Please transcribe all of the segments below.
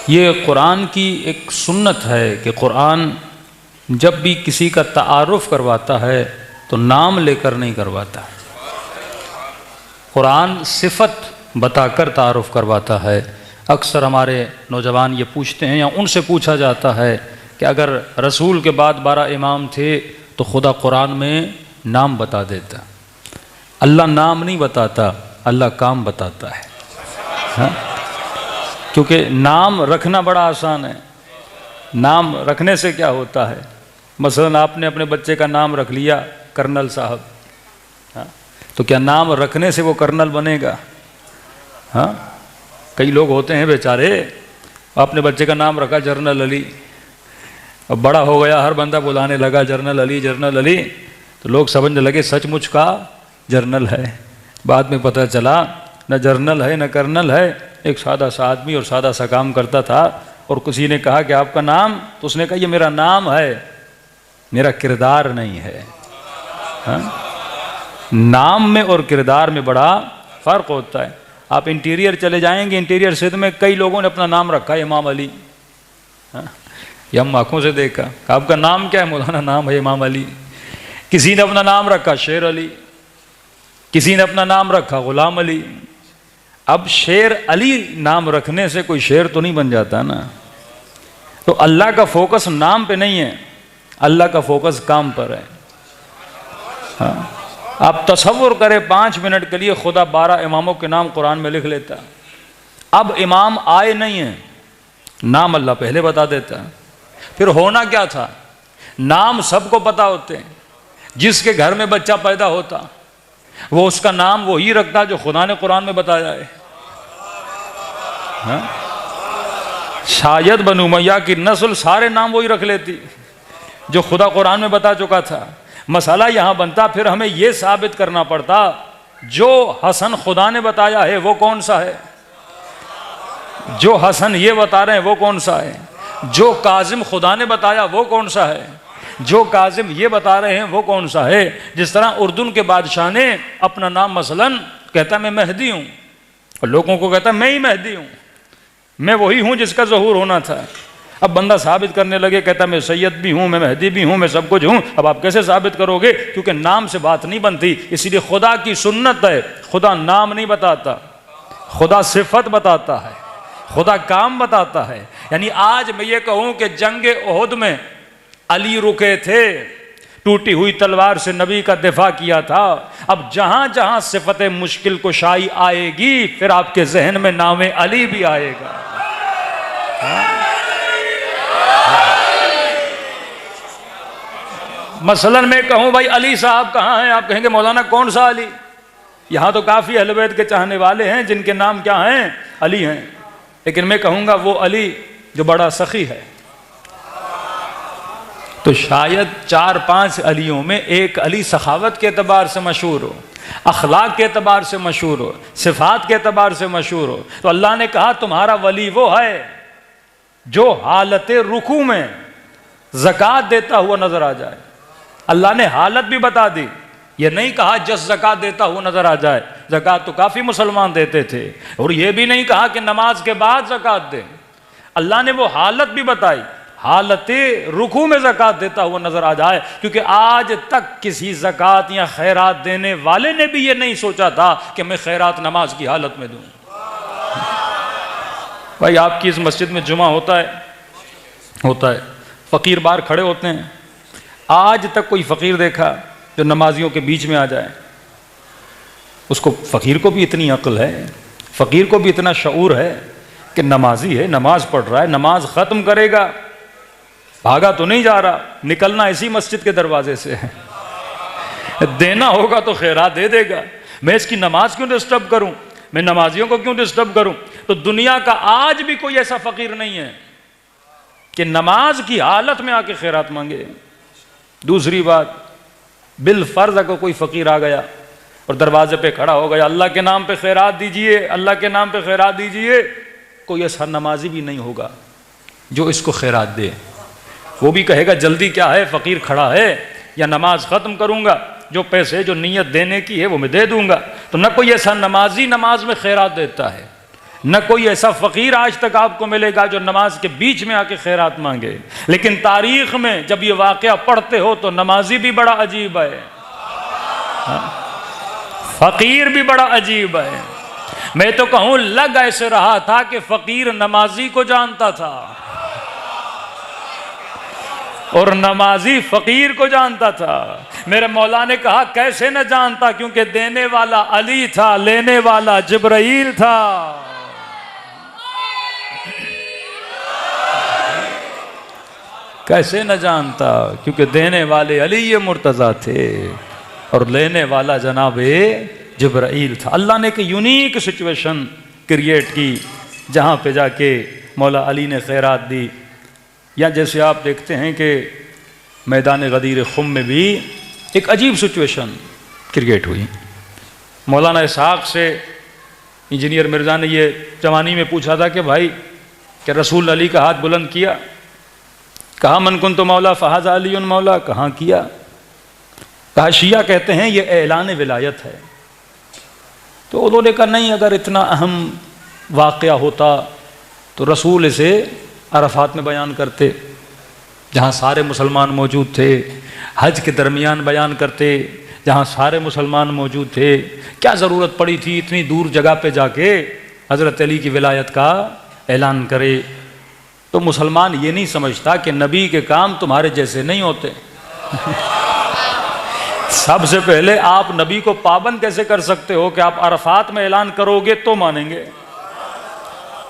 ये कुरान की एक सुन्नत है कि कुरान जब भी किसी का तारुफ करवाता है तो नाम लेकर नहीं करवाता। कुरान सिफत बताकर तारुफ करवाता है। अक्सर हमारे नौजवान ये पूछते हैं या उनसे पूछा जाता है कि अगर रसूल के बाद 12 इमाम थे तो खुदा कुरान में नाम बता देता। अल्लाह नाम नहीं बताता, अल्लाह काम बताता है। हाँ? क्योंकि नाम रखना बड़ा आसान है। नाम रखने से क्या होता है? मसलन आपने अपने बच्चे का नाम रख लिया कर्नल साहब, हाँ? तो क्या नाम रखने से वो कर्नल बनेगा? हाँ? कई लोग होते हैं बेचारे, अपने बच्चे का नाम रखा जर्नल अली, अब बड़ा हो गया हर बंदा बुलाने लगा जर्नल अली जर्नल अली, तो लोग समझने लगे सचमुच का जर्नल है। बाद में पता चला न जर्नल है न कर्नल है, एक सादा सा आदमी और सादा सा काम करता था। और किसी ने कहा कि आपका नाम, तो उसने कहा ये मेरा नाम है, मेरा किरदार नहीं है। हाँ? नाम में और किरदार में बड़ा फ़र्क होता है। आप इंटीरियर चले जाएंगे, इंटीरियर सिद्ध में कई लोगों ने अपना नाम रखा है इमाम अली। हाँ? ये हम आँखों से देखा। आपका नाम क्या है? मौलाना नाम है इमाम अली। किसी ने अपना नाम रखा शेर अली, किसी ने अपना नाम रखा गुलाम अली। अब शेर अली नाम रखने से कोई शेर तो नहीं बन जाता ना। तो अल्लाह का फोकस नाम पे नहीं है, अल्लाह का फोकस काम पर है। हाँ? आप तसव्वुर करें 5 मिनट के लिए खुदा 12 इमामों के नाम कुरान में लिख लेता। अब इमाम आए नहीं हैं, नाम अल्लाह पहले बता देता। फिर होना क्या था? नाम सबको पता होते हैं। जिसके घर में बच्चा पैदा होता वो उसका नाम वही रखता जो खुदा ने कुरान में बताया है। हाँ? शायद बनु उमय्या की नस्ल सारे नाम वही रख लेती जो खुदा कुरान में बता चुका था। मसला यहाँ बनता, फिर हमें यह साबित करना पड़ता जो हसन खुदा ने बताया है वो कौन सा है, जो हसन ये बता रहे हैं वो कौन सा है, जो काजिम खुदा ने बताया वो कौन सा है, जो काजिम ये बता रहे हैं वो कौन सा है। जिस तरह उर्दून के बादशाह ने अपना नाम मसलन कहता मैं मेहदी हूँ और लोगों को कहता मैं ही मेहदी हूँ, मैं वही हूँ जिसका ज़हूर होना था। अब बंदा साबित करने लगे, कहता मैं सैयद भी हूँ, मैं मेहदी भी हूँ, मैं सब कुछ हूँ। अब आप कैसे साबित करोगे? क्योंकि नाम से बात नहीं बनती। इसीलिए खुदा की सुन्नत है, खुदा नाम नहीं बताता, खुदा सिफत बताता है, खुदा काम बताता है। यानी आज मैं ये कहूँ कि जंग ओहद में अली रुके थे, टूटी हुई तलवार से नबी का दिफा किया था। अब जहां जहां सिफत मुश्किल कुशाई आएगी फिर आपके जहन में नाम अली भी आएगा। मसलन मैं कहूं भाई अली साहब कहाँ हैं, आप कहेंगे मौलाना कौन सा अली? यहां तो काफी अहले बैत के चाहने वाले हैं जिनके नाम क्या हैं? अली हैं। लेकिन मैं कहूंगा वो अली जो बड़ा सखी है। तो शायद 4-5 अलियों में एक अली सखावत के एतबार से मशहूर हो, अखलाक के एतबार से मशहूर हो, सिफात के एतबार से मशहूर हो। तो अल्लाह ने कहा तुम्हारा वली वो है जो हालत रुकू में ज़कात देता हुआ नजर आ जाए। अल्लाह ने हालत भी बता दी, ये नहीं कहा जस ज़कात देता हुआ नजर आ जाए। ज़कात तो काफ़ी मुसलमान देते थे। और ये भी नहीं कहा कि नमाज के बाद ज़कात दे। अल्लाह ने वो हालत भी बताई, हालत रुकू में ज़कात देता हुआ नजर आ जाए। क्योंकि आज तक किसी ज़कात या खैरात देने वाले ने भी ये नहीं सोचा था कि मैं खैरात नमाज की हालत में दूं। भाई आपकी इस मस्जिद में जुमा होता है, फ़कीर बाहर खड़े होते हैं। आज तक कोई फ़कीर देखा जो नमाजियों के बीच में आ जाए? उसको फ़कीर को भी इतनी अक्ल है, फ़कीर को भी इतना शऊर है कि नमाजी है, नमाज पढ़ रहा है, नमाज ख़त्म करेगा, भागा तो नहीं जा रहा, निकलना इसी मस्जिद के दरवाजे से है। देना होगा तो खैरात दे देगा। मैं इसकी नमाज क्यों डिस्टर्ब करूं, मैं नमाजियों को क्यों डिस्टर्ब करूं? तो दुनिया का आज भी कोई ऐसा फ़कीर नहीं है कि नमाज की हालत में आके खैरात मांगे। दूसरी बात, बिल फर्ज अगर कोई फ़कीर आ गया और दरवाजे पे खड़ा हो गया, अल्लाह के नाम पे खैरात दीजिए, अल्लाह के नाम पे खैरात दीजिए, कोई ऐसा नमाजी भी नहीं होगा जो इसको खैरात दे। वो भी कहेगा जल्दी क्या है, फ़कीर खड़ा है, या नमाज ख़त्म करूँगा, जो पैसे जो नीयत देने की है वो मैं दे दूँगा। तो न कोई ऐसा नमाजी नमाज में खैरात देता है, न कोई ऐसा फ़कीर आज तक आपको मिलेगा जो नमाज के बीच में आके खैरात मांगे। लेकिन तारीख़ में जब ये वाक़या पढ़ते हो तो नमाजी भी बड़ा अजीब है, फ़कीर भी बड़ा अजीब है। मैं तो कहूँ लग ऐसे रहा था कि फ़कीर नमाजी को जानता था और नमाजी फ़कीर को जानता था। मेरे मौला ने कहा कैसे न जानता, क्योंकि देने वाला अली था, लेने वाला जिब्राइल था। कैसे न जानता, क्योंकि देने वाले अली ये मुर्तज़ा थे और लेने वाला जनाबे जिब्राइल था। अल्लाह ने एक यूनिक सिचुएशन क्रिएट की जहाँ पे जाके मौला अली ने खैरात दी। या जैसे आप देखते हैं कि मैदान गदीर खुम में भी एक अजीब सिचुएशन क्रिएट हुई। मौलाना इसहाक़ से इंजीनियर मिर्ज़ा ने ये जवानी में पूछा था कि भाई क्या रसूल अली का हाथ बुलंद किया? कहा मन कुन तो मौला फ़हाज़ा अली मौला। कहाँ किया? कहा शिया कहते हैं ये ऐलान विलायत है। तो उन्होंने कहा नहीं, अगर इतना अहम वाक़या होता तो रसूल इसे अरफात में बयान करते जहाँ सारे मुसलमान मौजूद थे, हज के दरमियान बयान करते जहाँ सारे मुसलमान मौजूद थे। क्या ज़रूरत पड़ी थी इतनी दूर जगह पे जाके हज़रत अली की विलायत का ऐलान करे? तो मुसलमान ये नहीं समझता कि नबी के काम तुम्हारे जैसे नहीं होते। सबसे पहले आप नबी को पाबंद कैसे कर सकते हो कि आप अरफात में ऐलान करोगे तो मानेंगे,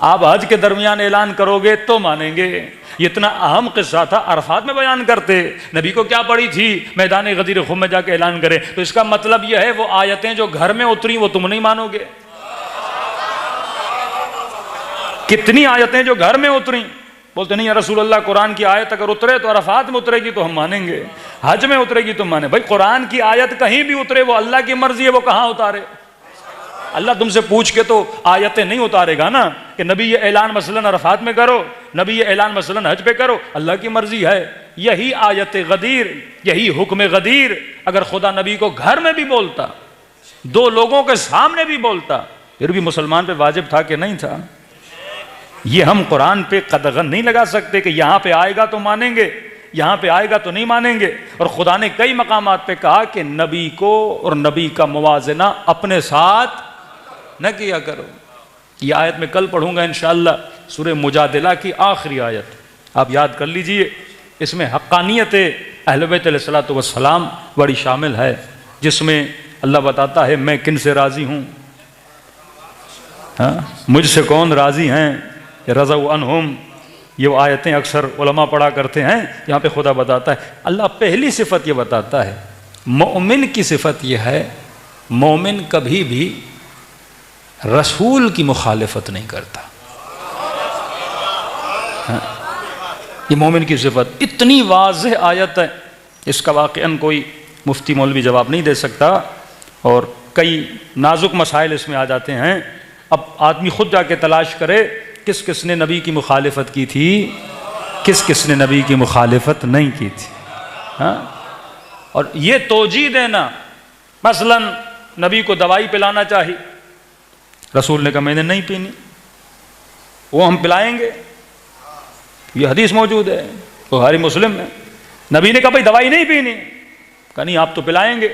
आप हज के दरमियान ऐलान करोगे तो मानेंगे। ये इतना अहम किस्सा था, अरफात में बयान करते। नबी को क्या पड़ी थी मैदान गदीर खुम में जाके ऐलान करें? तो इसका मतलब यह है वो आयतें जो घर में उतरी वो तुम नहीं मानोगे। कितनी आयतें जो घर में उतरी, बोलते नहीं या रसूल अल्लाह कुरान की आयत अगर उतरे तो अरफात में उतरेगी तो हम मानेंगे, हज में उतरेगी तो माने। भाई कुरान की आयत कहीं भी उतरे वो अल्लाह की मर्जी है, वो कहाँ उतारे? अल्लाह तुमसे पूछ के तो आयतें नहीं उतारेगा ना कि नबी ये ऐलान मसलन अरफात में करो, नबी ये ऐलान मसलन हज पे करो। अल्लाह की मर्जी है। यही आयत गदीर, यही हुक्म गदीर अगर खुदा नबी को घर में भी बोलता, दो लोगों के सामने भी बोलता, फिर भी मुसलमान पे वाजिब था कि नहीं था? ये हम कुरान पे कदगन नहीं लगा सकते कि यहाँ पे आएगा तो मानेंगे, यहाँ पे आएगा तो नहीं मानेंगे। और खुदा ने कई मकामात पे कहा कि नबी को और नबी का मुवाजना अपने साथ न किया करो। ये आयत में कल पढ़ूंगा इंशाअल्लाह, सूरह मुजादिला की आखिरी आयत आप याद कर लीजिए। इसमें हक्कानियत अहले बैत अलैहिस्सलातु वस्सलाम बड़ी शामिल है, जिसमें अल्लाह बताता है मैं किन से राज़ी हूँ, हाँ मुझसे कौन राज़ी हैं, रज़ा अनहुम। ये वो आयतें अक्सर उलमा पढ़ा करते हैं। यहाँ पे खुदा बताता है, अल्लाह पहली सिफत ये बताता है, मोमिन की सिफत यह है मोमिन कभी भी रसूल की मुखालिफत नहीं करता। हाँ, ये मोमिन की सिफत इतनी वाज़ेह आयत है, इसका वाक़अन कोई मुफ्ती मौलवी जवाब नहीं दे सकता और कई नाजुक मसाइल इसमें आ जाते हैं। अब आदमी खुद जाके तलाश करे किस किस ने नबी की मुखालिफत की थी, किस किस ने नबी की मुखालिफत नहीं की थी। हाँ? और ये तोजी देना, मसलन नबी को दवाई पिलाना चाहिए, रसूल ने कहा मैंने नहीं पीनी, वो हम पिलाएंगे, ये हदीस मौजूद है बुखारी मुस्लिम में। नबी ने कहा भाई दवाई नहीं पीनी, कहा नहीं आप तो पिलाएंगे।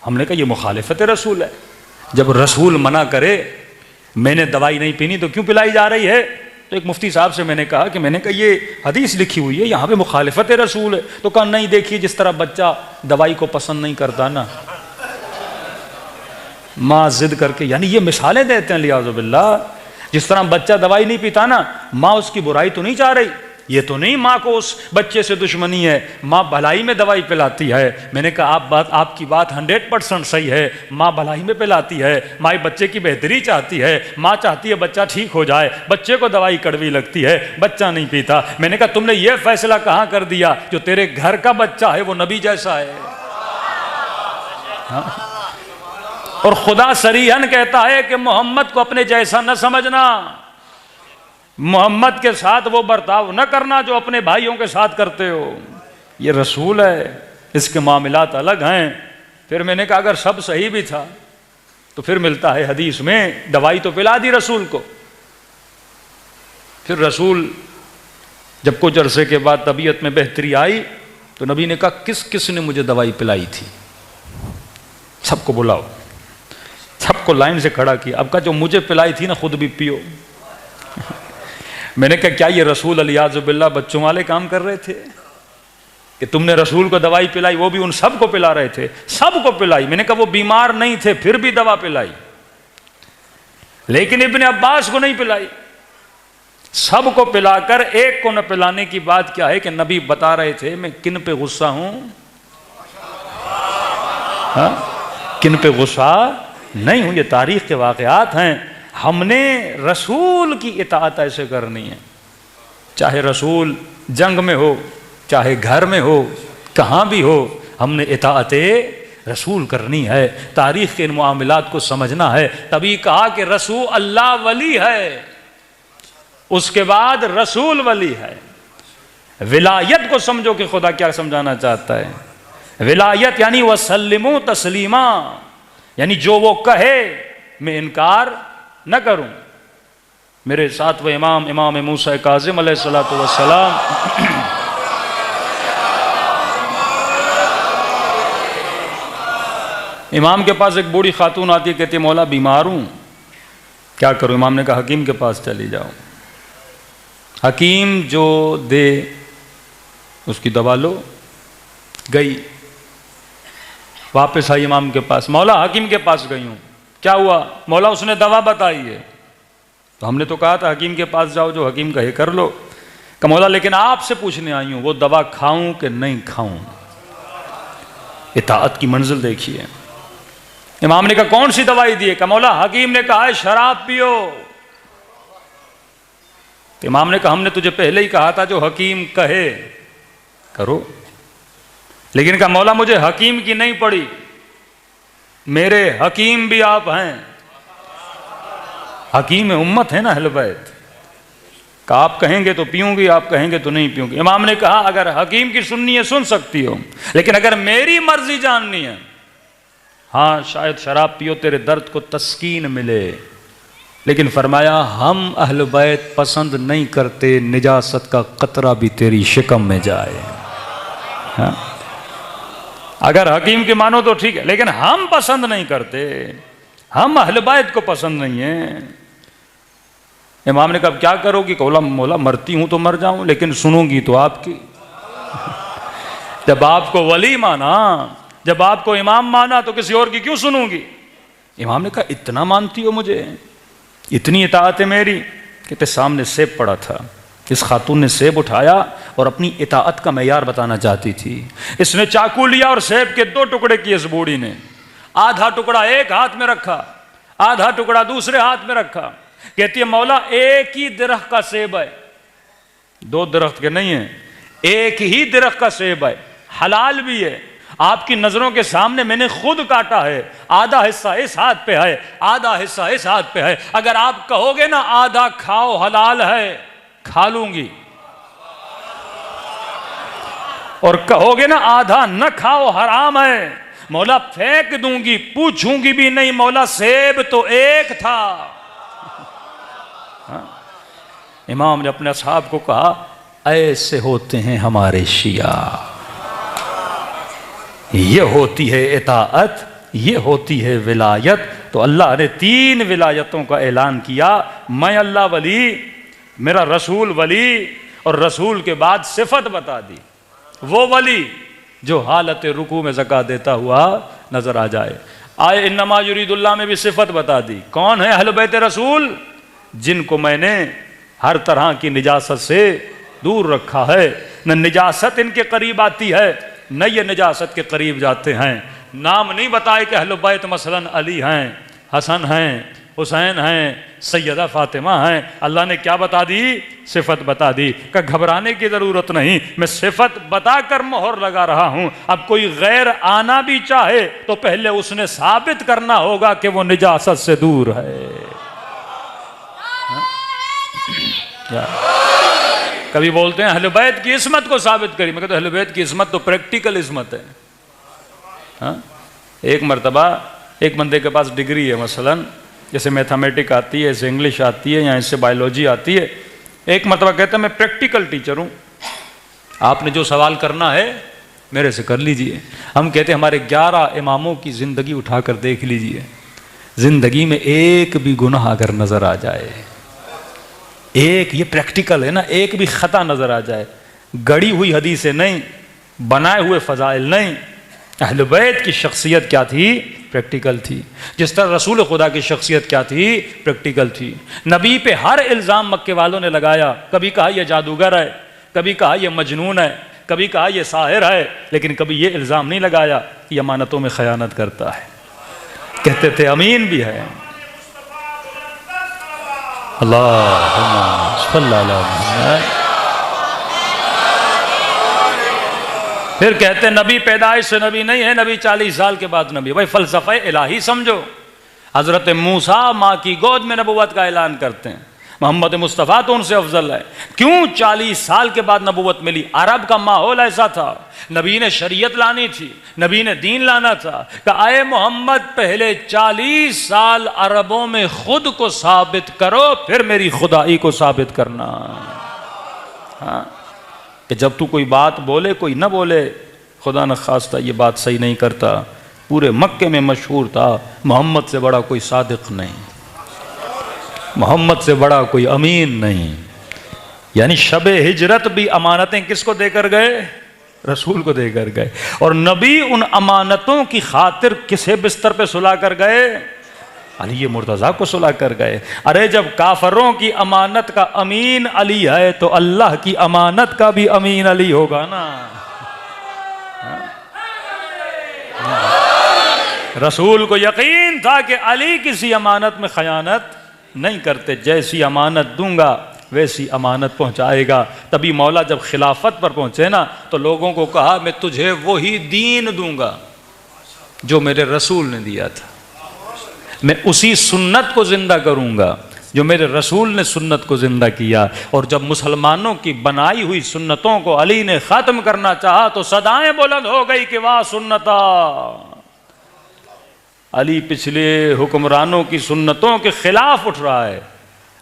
हमने कहा ये मुखालिफत रसूल है। जब रसूल मना करे मैंने दवाई नहीं पीनी तो क्यों पिलाई जा रही है? तो एक मुफ्ती साहब से मैंने कहा ये हदीस लिखी हुई है, यहाँ पे मुखालिफत रसूल है। तो कहा नहीं, देखिए जिस तरह बच्चा दवाई को पसंद नहीं करता ना, माँ जिद करके, यानी ये मिसालें देते हैं लियाज़ुबिल्लाह, जिस तरह बच्चा दवाई नहीं पीता ना, माँ उसकी बुराई तो नहीं चाह रही, ये तो नहीं माँ को उस बच्चे से दुश्मनी है, माँ भलाई में दवाई पिलाती है। मैंने कहा आपकी बात 100% सही है, माँ भलाई में पिलाती है, माँ बच्चे की बेहतरी चाहती है, माँ चाहती है बच्चा ठीक हो जाए, बच्चे को दवाई कड़वी लगती है, बच्चा नहीं पीता। मैंने कहा तुमने ये फैसला कहाँ कर दिया, जो तेरे घर का बच्चा है वो नबी जैसा है। हाँ? और खुदा सरीहन कहता है कि मोहम्मद को अपने जैसा न समझना, मोहम्मद के साथ वो बर्ताव न करना जो अपने भाइयों के साथ करते हो। ये रसूल है, इसके मामलात अलग हैं। फिर मैंने कहा अगर सब सही भी था तो फिर मिलता है हदीस में दवाई तो पिला दी रसूल को, फिर रसूल जब कुछ अरसे के बाद तबीयत में बेहतरी आई तो नबी ने कहा किस किस ने मुझे दवाई पिलाई थी, सबको बुलाओ। सबको लाइन से खड़ा किया। अब कहा जो मुझे पिलाई थी ना खुद भी पियो। मैंने कहा क्या ये रसूल अलियाज़ुबिल्लाह बच्चों वाले काम कर रहे थे कि तुमने रसूल को दवाई पिलाई, वो भी उन सबको पिला रहे थे, सबको पिलाई। मैंने कहा वो बीमार नहीं थे फिर भी दवा पिलाई, लेकिन इब्ने अब्बास को नहीं पिलाई। सबको पिलाकर एक को न पिलाने की बात क्या है कि नबी बता रहे थे मैं किन पे गुस्सा हूं, किन पे गुस्सा नहीं हूं। ये तारीख के वाकयात हैं। हमने रसूल की इताअत ऐसे करनी है, चाहे रसूल जंग में हो, चाहे घर में हो, कहां भी हो, हमने इताअत रसूल करनी है। तारीख के इन मामलात को समझना है। तभी कहा कि रसूल अल्लाह वली है, उसके बाद रसूल वली है। विलायत को समझो कि खुदा क्या समझाना चाहता है। विलायत यानी वसल्लिमू तस्लीमा, यानी जो वो कहे मैं इनकार न करूं। मेरे सातवें इमाम इमाम मूसा काज़िम अलैहिस्सलातु वस्सलाम इमाम के पास एक बूढ़ी खातून आती है, कहती है मौला बीमार हूं, क्या करूं। इमाम ने कहा हकीम के पास चली जाओ, हकीम जो दे उसकी दवा लो। गई, वापस आई इमाम के पास, मौला हकीम के पास गई हूं, क्या हुआ। मौला उसने दवा बताई है। तो हमने तो कहा था हकीम के पास जाओ, जो हकीम कहे कर लो। कहा मौला लेकिन आपसे पूछने आई हूं वो दवा खाऊं कि नहीं खाऊं। इताअत की मंजिल देखिए। इमाम ने कहा कौन सी दवाई दी है। कहा मौला हकीम ने कहा है शराब पियो। तो इमाम ने कहा हमने तुझे पहले ही कहा था जो हकीम कहे करो। लेकिन कहा मौला मुझे हकीम की नहीं पड़ी, मेरे हकीम भी आप हैं, हकीम उम्मत है ना अहले बैत। कहा आप कहेंगे तो पीऊंगी, आप कहेंगे तो नहीं पीऊंगी। इमाम ने कहा अगर हकीम की सुननी है सुन सकती हो, लेकिन अगर मेरी मर्जी जाननी है, हाँ शायद शराब पियो तेरे दर्द को तस्कीन मिले। लेकिन फरमाया हम अहले बैत पसंद नहीं करते निजासत का कतरा भी तेरी शिकम में जाए। हाँ? अगर हकीम की मानो तो ठीक है, लेकिन हम पसंद नहीं करते, हम अहले बैत को पसंद नहीं है। इमाम ने कहा क्या करोगी। कौला मौला मरती हूं तो मर जाऊं, लेकिन सुनूंगी तो आपकी। जब आपको वली माना, जब आपको इमाम माना, तो किसी और की क्यों सुनूंगी। इमाम ने कहा इतना मानती हो मुझे, इतनी इताअत है मेरी। कहते सामने सेब पड़ा था, इस खातून ने सेब उठाया और अपनी इताअत का मैयार बताना चाहती थी। इसने चाकू लिया और सेब के 2 टुकड़े किए इस बूढ़ी ने। आधा टुकड़ा एक हाथ में रखा, आधा टुकड़ा दूसरे हाथ में रखा। कहती है मौला एक ही दरख्त का सेब है, 2 दरख्त के नहीं है, एक ही दरख्त का सेब है, हलाल भी है, आपकी नजरों के सामने मैंने खुद काटा है। आधा हिस्सा इस हाथ पे है, आधा हिस्सा इस हाथ पे है। अगर आप कहोगे ना आधा खाओ हलाल है, खा लूंगी, और कहोगे ना आधा न खाओ हराम है, मौला फेंक दूंगी, पूछूंगी भी नहीं। मौला सेब तो एक था। हाँ? इमाम ने अपने असहाब को कहा ऐसे होते हैं हमारे शिया, ये होती है इताअत, ये होती है विलायत। तो अल्लाह ने 3 विलायतों का ऐलान किया। मैं अल्लाह वली, मेरा रसूल वली, और रसूल के बाद सिफत बता दी, वो वली जो हालत रुकू में ज़कात देता हुआ नजर आ जाए। आए इन्नमा युरीदुल्लाह में भी सिफत बता दी। कौन है अहले बैत रसूल, जिनको मैंने हर तरह की निजासत से दूर रखा है। न निजासत इनके करीब आती है, न ये निजासत के करीब जाते हैं। नाम नहीं बताए कि अहले बैत मसलन अली हैं, हसन हैं, हुसैन हैं, सैयदा फातिमा हैं। अल्लाह ने क्या बता दी, सिफत बता दी। का घबराने की ज़रूरत नहीं, मैं सिफत बताकर मोहर लगा रहा हूं। अब कोई गैर आना भी चाहे तो पहले उसने साबित करना होगा कि वो निजासत से दूर है। कभी बोलते हैं अहले बैत की इस्मत को साबित करी। मैं कहता हूं अहले बैत की इस्मत तो प्रैक्टिकल इस्मत है। हाँ? एक मरतबा एक बंदे के पास डिग्री है, मसलन जैसे मैथमेटिक आती है, जैसे इंग्लिश आती है, या इससे बायोलॉजी आती है, एक मरतबा कहता मैं प्रैक्टिकल टीचर हूँ, आपने जो सवाल करना है मेरे से कर लीजिए। हम कहते हमारे 11 इमामों की ज़िंदगी उठाकर देख लीजिए, ज़िंदगी में एक भी गुनाह अगर नज़र आ जाए, एक, ये प्रैक्टिकल है ना, एक भी ख़ता नज़र आ जाए, गढ़ी हुई हदीसें नहीं, बनाए हुए फ़ज़ाइल नहीं, अहले बैत की शख्सियत क्या थी? प्रैक्टिकल थी। जिस तरह रसूल खुदा की शख्सियत क्या थी? प्रैक्टिकल थी। नबी पे हर इल्ज़ाम मक्के वालों ने लगाया, कभी कहा यह जादूगर है, कभी कहा यह मजनून है, कभी कहा यह साहिर है, लेकिन कभी ये इल्ज़ाम नहीं लगाया कि अमानतों में खयानत करता है। कहते थे अमीन भी है। अल्लाहुम्मा सल्ली अला मुहम्मद। फिर कहते नबी पैदाइश से नबी नहीं है, नबी 40 साल के बाद नबी। भाई फ़लसफ़ा इलाही समझो। हज़रत मूसा माँ की गोद में नबुवत का ऐलान करते हैं, मोहम्मद मुस्तफ़ा तो उनसे अफजल है। क्यों 40 साल के बाद नबुवत मिली? अरब का माहौल ऐसा था, नबी ने शरीयत लानी थी, नबी ने दीन लाना था। कि आए मोहम्मद पहले 40 साल अरबों में खुद को साबित करो, फिर मेरी खुदाई को साबित करना। हाँ, कि जब तू कोई बात बोले कोई न बोले, खुदा न खास्ता ये बात सही नहीं करता। पूरे मक्के में मशहूर था, मोहम्मद से बड़ा कोई सादिक नहीं, मोहम्मद से बड़ा कोई अमीन नहीं। यानी शबे हिजरत भी अमानतें किसको देकर गए? रसूल को देकर गए। और नबी उन अमानतों की खातिर किसे बिस्तर पे सुला कर गए? अली मुर्तज़ा को सुला कर गए। अरे जब काफरों की अमानत का अमीन अली है तो अल्लाह की अमानत का भी अमीन अली होगा ना। रसूल को यकीन था कि अली किसी अमानत में खयानत नहीं करते, जैसी अमानत दूंगा वैसी अमानत पहुंचाएगा। तभी मौला जब खिलाफत पर पहुंचे ना तो लोगों को कहा मैं तुझे वही दीन दूंगा जो मेरे रसूल ने दिया था, मैं उसी सुन्नत को जिंदा करूंगा जो मेरे रसूल ने सुन्नत को जिंदा किया। और जब मुसलमानों की बनाई हुई सुन्नतों को अली ने ख़त्म करना चाहा तो सदाएं बुलंद हो गई कि वाह सुन्नता। अली पिछले हुक्मरानों की सुन्नतों के खिलाफ उठ रहा है।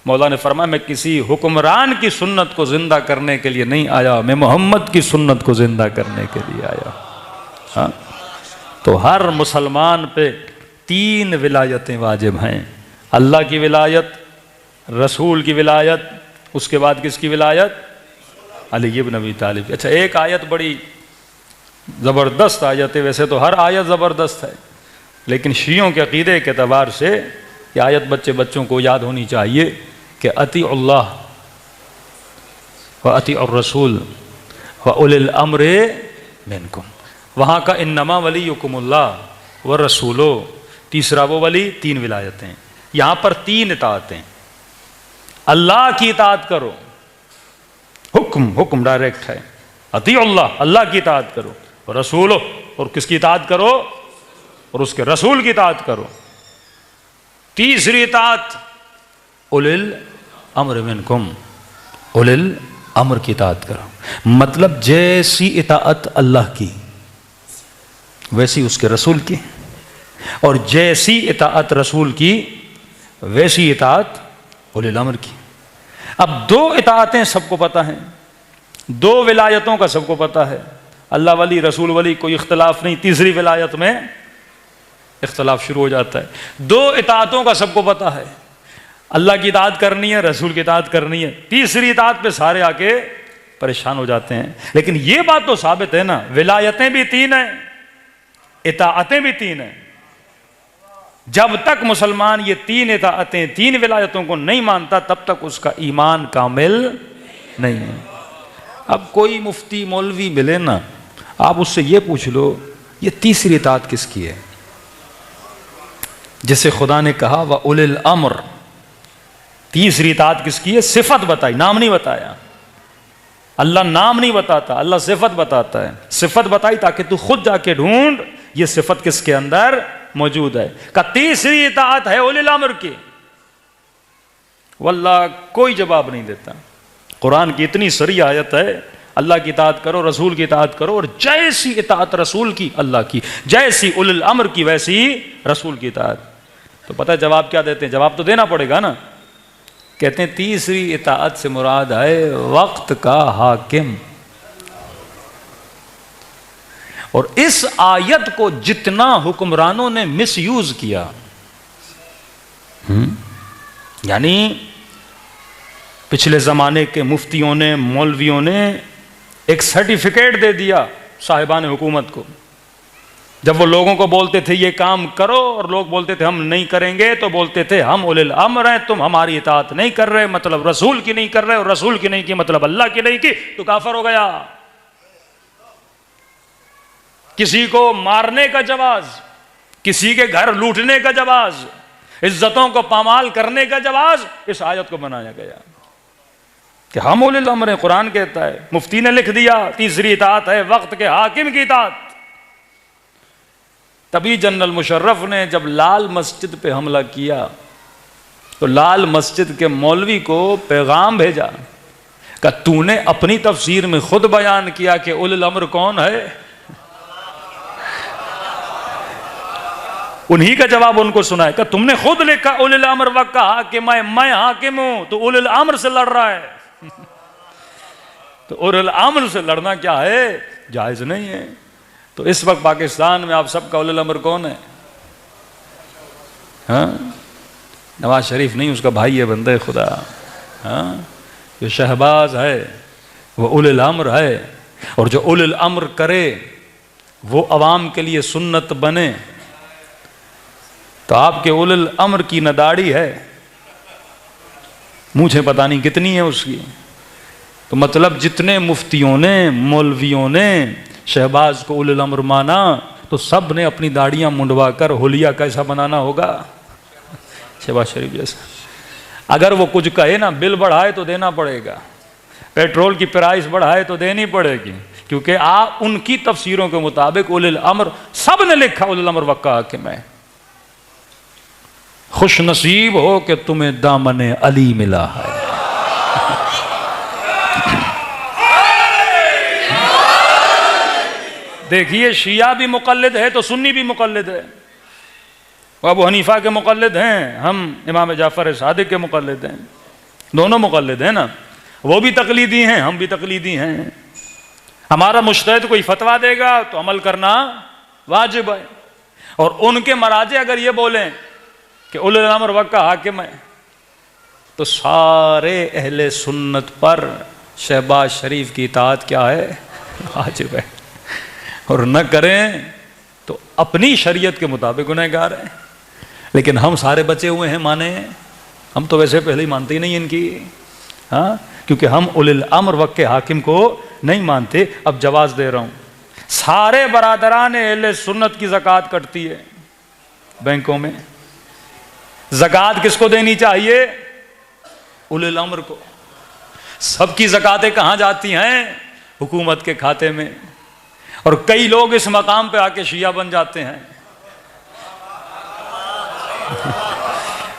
मौला ने फरमाया मैं किसी हुक्मरान की सुन्नत को जिंदा करने के लिए नहीं आया, मैं मोहम्मद की सुन्नत को जिंदा करने के लिए आया। हाँ, तो हर मुसलमान पे 3 विलायतें वाजिब हैं। अल्लाह की विलायत, रसूल की विलायत, उसके बाद किसकी विलायत? अली इब्न अबी तालिब। अच्छा, एक आयत बड़ी ज़बरदस्त आयत है, वैसे तो हर आयत ज़बरदस्त है, लेकिन शियों के अक़ीदे के एतबार से ये आयत बच्चों को याद होनी चाहिए कि अतीउल्लाह व अतीउर रसूल व उलिल अम्रे मिनकुम। वहाँ का इन्नमा वलियुकुमुल्लाह व रसूलो, तीसरा वो वली, 3 विलायतें। यहाँ पर 3 इताअतें। अल्लाह की इताअत करो, हुक्म डायरेक्ट है। अतीउल्लाह, अल्लाह की इताअत करो, और रसूलो, और किसकी इताअत करो? और उसके रसूल की इताअत करो। तीसरी इताअत उलिल अम्र मिनकुम, उलिल अम्र की इताअत करो। मतलब जैसी इताअत अल्लाह की वैसी उसके रसूल की, और जैसी इताअत रसूल की वैसी इताअत उलिल अम्र की। अब 2 इताअतें सबको पता हैं, 2 विलायतों का सबको पता है। अल्लाह वली रसूल वली कोई इख्तलाफ नहीं, तीसरी विलायत में इख्तलाफ शुरू हो जाता है। 2 इताअतों का सबको पता है, अल्लाह की इताअत करनी है, रसूल की इताअत करनी है। तीसरी इताअत पे सारे आके परेशान हो जाते हैं। लेकिन ये बात तो साबित है ना, विलायतें भी 3 हैं, इताअतें भी 3 हैं। जब तक मुसलमान ये 3 इताअतें, 3 विलायतों को नहीं मानता तब तक उसका ईमान कामिल नहीं है। अब कोई मुफ्ती मौलवी मिले ना, आप उससे ये पूछ लो ये तीसरी इताअत किसकी है? जिसे खुदा ने कहा व उलिल अम्र, तीसरी इताअत किसकी है? सिफत बताई, नाम नहीं बताया। अल्लाह नाम नहीं बताता, अल्लाह सिफत बताता है। सिफत बताई ताकि तू खुद जाके ढूंढ ये सिफत किसके अंदर मौजूद है। का तीसरी इताअत है उलिल अम्र की। वल्लाह कोई जवाब नहीं देता। कुरान की इतनी सरी आयत है, अल्लाह की इताअत करो, रसूल की इताअत करो, और जैसी इताअत रसूल की अल्लाह की, जैसी उलिल अम्र की वैसी रसूल की इताअत। तो पता है जवाब क्या देते हैं? जवाब तो देना पड़ेगा ना। कहते हैं तीसरी इताअत से मुराद है वक्त का हाकिम। और इस आयत को जितना हुक्मरानों ने मिसयूज किया, यानी पिछले जमाने के मुफ्तियों ने, मौलवियों ने एक सर्टिफिकेट दे दिया साहिबान हुकूमत को। जब वो लोगों को बोलते थे ये काम करो और लोग बोलते थे हम नहीं करेंगे, तो बोलते थे हम उलिल अम्र हैं, तुम हमारी इताअत नहीं कर रहे, मतलब रसूल की नहीं कर रहे, और रसूल की नहीं की मतलब अल्लाह की नहीं की, तो काफिर हो गया। किसी को मारने का जवाज, किसी के घर लूटने का जवाज, इज्जतों को पामाल करने का जवाज इस आयत को बनाया गया कि हम उलिल अम्र हैं। कुरान कहता है, मुफ्ती ने लिख दिया तीसरी इताअत है वक्त के हाकिम की इताअत। तभी जनरल मुशर्रफ ने जब लाल मस्जिद पे हमला किया तो लाल मस्जिद के मौलवी को पैगाम भेजा कि तूने अपनी तफसीर में खुद बयान किया कि उलिल अम्र कौन है। उन्हीं का जवाब उनको सुनाया कि तुमने खुद लिखा उलिल अम्र वक्त का हाकिम है, मैं हाकिम हूं, तो उलिल अम्र से लड़ रहा है। तो उलिल अम्र से लड़ना क्या है, जायज नहीं है। तो इस वक्त पाकिस्तान में आप सबका उलिल अम्र कौन है? हाँ, नवाज शरीफ नहीं, उसका भाई है बंदे खुदा। हाँ, जो शहबाज है वो उलिल अम्र है, और जो उलिल अम्र करे वो अवाम के लिए सुन्नत बने। तो आपके उलिल अम्र की न दाढ़ी है, मूंछें पता नहीं कितनी है उसकी। तो मतलब जितने मुफ्तियों ने, मौलवियों ने शहबाज को उलिल अम्र माना, तो सब ने अपनी दाढ़ियां मुंडवा कर हुलिया कैसा बनाना होगा, शहबाज शरीफ जैसा। अगर वो कुछ कहे ना, बिल बढ़ाए तो देना पड़ेगा, पेट्रोल की प्राइस बढ़ाए तो देनी पड़ेगी, क्योंकि आप उनकी तफसीरों के मुताबिक उलिल अम्र, सब ने लिखा उलिल अम्र वक्त का हाकिम है। खुश नसीब हो कि तुम्हें दामने अली मिला है। देखिए, शिया भी मुकल्लिद है तो सुन्नी भी मुकल्लिद है। अबू हनीफा के मुकल्लिद हैं, हम इमाम जाफर सादिक के मुकल्लिद हैं, दोनों मुकल्लिद हैं ना। वो भी तकलीदी हैं, हम भी तकलीदी हैं। हमारा मुज्तहिद कोई फतवा देगा तो अमल करना वाजिब है, और उनके मराजे अगर ये बोलें कि उलिल अम्र वक्त का हाकिम है, तो सारे अहले सुन्नत पर शहबाज शरीफ की इताअत क्या है, वाजिब है। और न करें तो अपनी शरीयत के मुताबिक गुनहगार हैं। लेकिन हम सारे बचे हुए हैं माने, हम तो वैसे पहले ही मानते ही नहीं इनकी। हाँ, क्योंकि हम उलिल अम्र वक्त के हाकिम को नहीं मानते। अब जवाब दे रहा हूं, सारे बरादरान अहले सुन्नत की ज़कात कटती है बैंकों में। ज़कात किसको देनी चाहिए? उलिल अम्र को। सबकी ज़कातें कहाँ जाती हैं? हुकूमत के खाते में। और कई लोग इस मकाम पे आके शिया बन जाते हैं।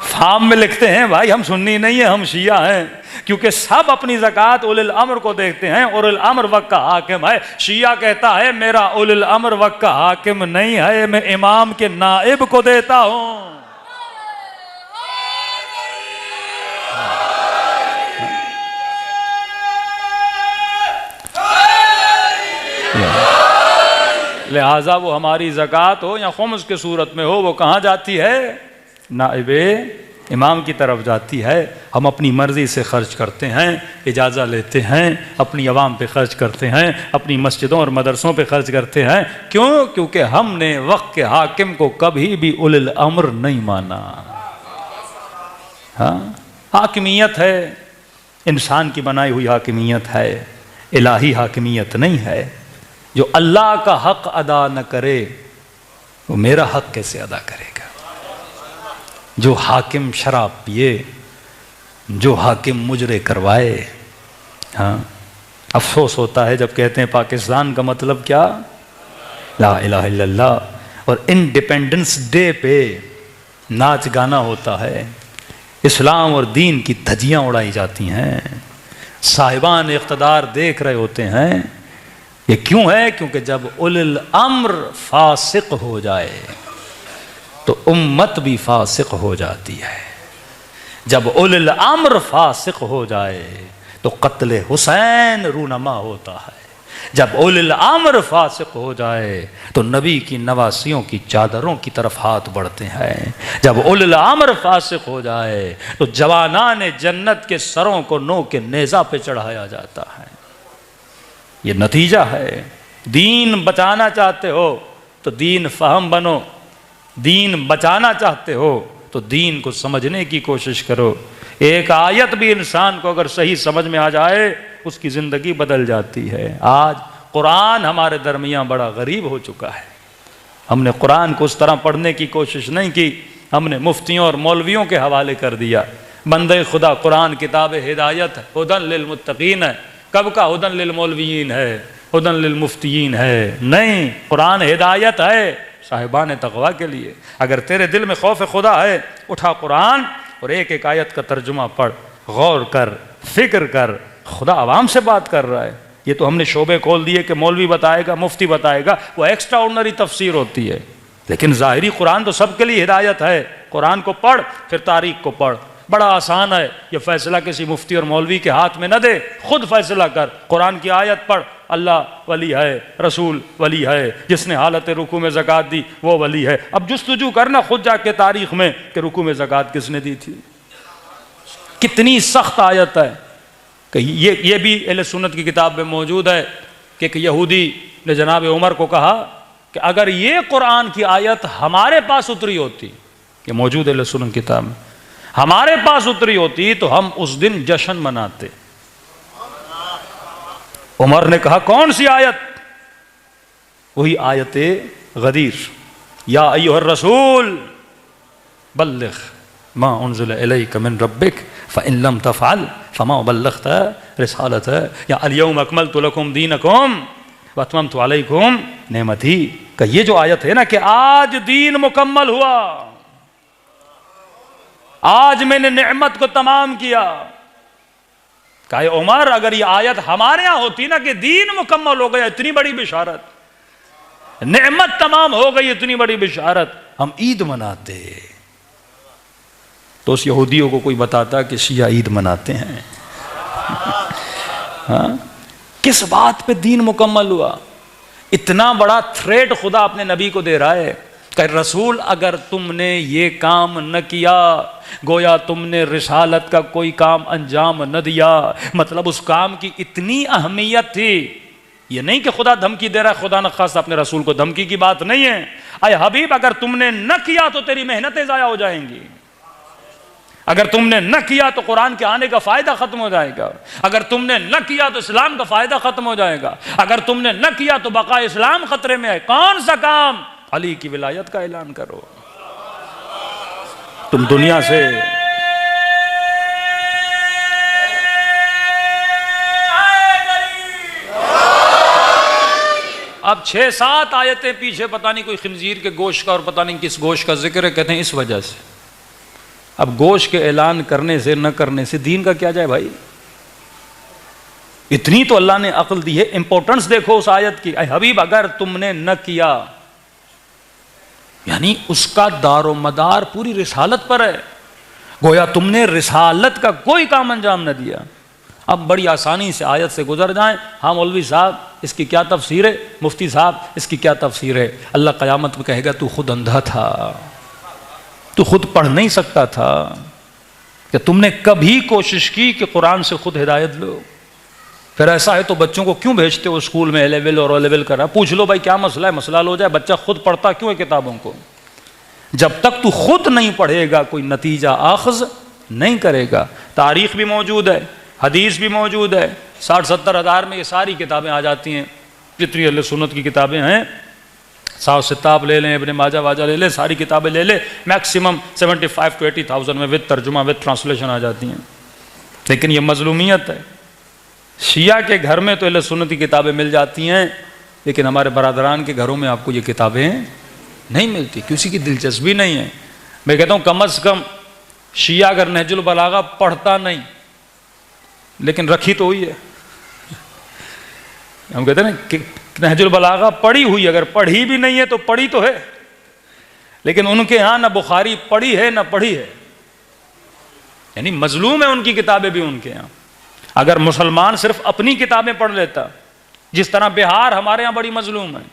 फार्म में लिखते हैं भाई हम सुन्नी नहीं है, हम शिया हैं, क्योंकि सब अपनी ज़कात उलिल अम्र को देखते हैं। उलिल अम्र वक्त का हाकिम है। शिया कहता है मेरा उलिल अम्र वक्त का हाकिम नहीं है, मैं इमाम के नाइब को देता हूं। लिहाजा वो हमारी ज़कात हो या खुम्स के सूरत में हो, वो कहाँ जाती है? नाइबे इमाम की तरफ जाती है। हम अपनी मर्ज़ी से खर्च करते हैं, इजाज़त लेते हैं, अपनी अवाम पे खर्च करते हैं, अपनी मस्जिदों और मदरसों पे खर्च करते हैं। क्यों? क्योंकि हमने वक्त के हाकिम को कभी भी उलिल अम्र नहीं माना। हाँ, हाकिमियत है इंसान की बनाई हुई हाकिमियत है, इलाही हाकिमियत नहीं है। जो अल्लाह का हक अदा न करे वो मेरा हक कैसे अदा करेगा? जो हाकिम शराब पिए, जो हाकिम मुजरे करवाए। हाँ, अफसोस होता है जब कहते हैं पाकिस्तान का मतलब क्या? ला इलाहा इल्लल्लाह। और इंडिपेंडेंस डे पे नाच गाना होता है, इस्लाम और दीन की धज्जियाँ उड़ाई जाती हैं, साहिबान इख्तदार देख रहे होते हैं। ये क्यों है? क्योंकि जब उलिल अम्र फासिक हो जाए तो उम्मत भी फासिक हो जाती है। जब उलिल अम्र फासिक हो जाए तो कत्ले हुसैन रूनमा होता है। जब उलिल अम्र फासिक हो जाए तो नबी की नवासियों की चादरों की तरफ हाथ बढ़ते हैं। जब उलिल अम्र फासिक हो जाए तो जवानाने जन्नत के सरों को नो के नेज़ा पे चढ़ाया जाता है। ये नतीजा है। दीन बचाना चाहते हो तो दीन फहम बनो, दीन बचाना चाहते हो तो दीन को समझने की कोशिश करो। एक आयत भी इंसान को अगर सही समझ में आ जाए उसकी ज़िंदगी बदल जाती है। आज कुरान हमारे दरमियान बड़ा गरीब हो चुका है। हमने कुरान को उस तरह पढ़ने की कोशिश नहीं की, हमने मुफ्तियों और मौलवियों के हवाले कर दिया। बंदे खुदा कुरान किताब हिदायत है, हुदन लिल मुत्तकीन है। कब का हुदन लिल मौलवीन है, हुदन लिल मुफ्तियीन है? नहीं, कुरान हिदायत है साहिबान तक़वा के लिए। अगर तेरे दिल में खौफ खुदा है, उठा कुरान और एक एक आयत का तर्जुमा पढ़, गौर कर, फिक्र कर। खुदा आवाम से बात कर रहा है। ये तो हमने शोबे खोल दिए कि मौलवी बताएगा, मुफ्ती बताएगा, वो एक्स्ट्रा ऑर्डिनरी तफसीर होती है। लेकिन ज़ाहिरी कुरान तो सबके लिए हिदायत है। कुरान को पढ़, फिर तारीख को पढ़। बड़ा आसान है, ये फैसला किसी मुफ्ती और मौलवी के हाथ में न दे, खुद फैसला कर। कुरान की आयत पढ़, अल्लाह वली है, रसूल वली है, जिसने हालत रुकू में ज़कात दी वो वली है। अब जुस्तजू करना खुद जाके तारीख में कि रुकू में ज़कात किसने दी थी। कितनी सख्त आयत है कि ये भी अहले सुन्नत की किताब में मौजूद है कि एक यहूदी ने जनाब उमर को कहा कि अगर ये कुरान की आयत हमारे पास उतरी होती, ये मौजूद है अहले सुन्नत किताब में, हमारे पास उतरी होती तो हम उस दिन जश्न मनाते। उमर ने कहा कौन सी आयत? वही आयत गदीर, या अय्युहर रसूल बल्लिग मा उन्ज़िला इलैका मिन रब्बिक फ़इन लम तफ़अल फ़मा बल्लग़ता रिसालतह, या अल-यौम अकमलतु लकुम दीनकुम व अतममतु अलैकुम नेमती। का ये जो आयत है ना कि आज दीन मुकम्मल हुआ, आज मैंने नेमत को तमाम किया। कहा उमर अगर ये आयत हमारे यहां होती ना कि दीन मुकम्मल हो गया, इतनी बड़ी बिशारत, नेमत तमाम हो गई, इतनी बड़ी बिशारत, हम ईद मनाते। तो उस यहूदियों को कोई बताता कि शिया ईद मनाते हैं। हाँ? किस बात पे दीन मुकम्मल हुआ? इतना बड़ा थ्रेट खुदा अपने नबी को दे रहा है कि रसूल अगर तुमने ये काम न किया, गोया तुमने रिसालत का कोई काम अंजाम न दिया। मतलब उस काम की इतनी अहमियत थी। ये नहीं कि खुदा धमकी दे रहा है, खुदा न खास अपने रसूल को, धमकी की बात नहीं है। अय हबीब अगर तुमने न किया तो तेरी मेहनतें ज़ाया हो जाएंगी। अगर तुमने न किया तो कुरान के आने का फायदा खत्म हो जाएगा। अगर तुमने न किया तो इस्लाम का फायदा खत्म हो जाएगा। अगर तुमने न किया तो बका इस्लाम खतरे में है। कौन सा काम? अली की विलायत का ऐलान करो। तुम दुनिया से अब 6-7 आयतें पीछे पता नहीं कोई खिंजीर के गोश्त का और पता नहीं किस गोश्त का जिक्र है, कहते हैं इस वजह से। अब गोश्त के ऐलान करने से न करने से दीन का क्या जाए भाई? इतनी तो अल्लाह ने अक्ल दी है। इंपॉर्टेंस देखो उस आयत की। हबीब अगर तुमने न किया, यानी उसका दारो मदार पूरी रिसालत पर है। गोया तुमने रिसालत का कोई काम अंजाम न दिया। अब बड़ी आसानी से आयत से गुजर जाएं। हाँ मौलवी साहब इसकी क्या तफसीर है, मुफ्ती साहब इसकी क्या तफसीर है? अल्लाह क़यामत में कहेगा तू खुद अंधा था, तू खुद पढ़ नहीं सकता था, कि तुमने कभी कोशिश की कि कुरान से खुद हिदायत लो? फिर ऐसा है तो बच्चों को क्यों भेजते हो स्कूल में? ए लेवल और ओ लेवल करा, पूछ लो भाई क्या मसला है, मसला हो जाए। बच्चा खुद पढ़ता क्यों है किताबों को? जब तक तू खुद नहीं पढ़ेगा कोई नतीजा आखज नहीं करेगा। तारीख भी मौजूद है, हदीस भी मौजूद है। 60-70 हज़ार में ये सारी किताबें आ जाती हैं, जितनी अहले सुन्नत की किताबें हैं। साव सिताब ले लें, इब्ने माजा वाजा ले लें, सारी किताबें ले लें, मैक्सिमम 75 to 80,000 में विद तर्जुमा विद ट्रांसलेशन आ जाती हैं। लेकिन ये मजलूमियत है। शिया के घर में तो अहले सुन्नत की किताबें मिल जाती हैं, लेकिन हमारे बरादरान के घरों में आपको ये किताबें नहीं मिलती, किसी की दिलचस्पी नहीं है। मैं कहता हूँ कम अज़ कम शिया अगर नहजुल बलागा पढ़ता नहीं, लेकिन रखी तो हुई है। हम कहते हैं ना कि नहजुल बलागा पढ़ी हुई, अगर पढ़ी भी नहीं है तो पढ़ी तो है। लेकिन उनके यहाँ ना बुखारी पढ़ी है ना पढ़ी है। यानी मजलूम है, उनकी किताबें भी उनके यहाँ। अगर मुसलमान सिर्फ अपनी किताबें पढ़ लेता, जिस तरह बिहार हमारे यहाँ बड़ी मजलूम है,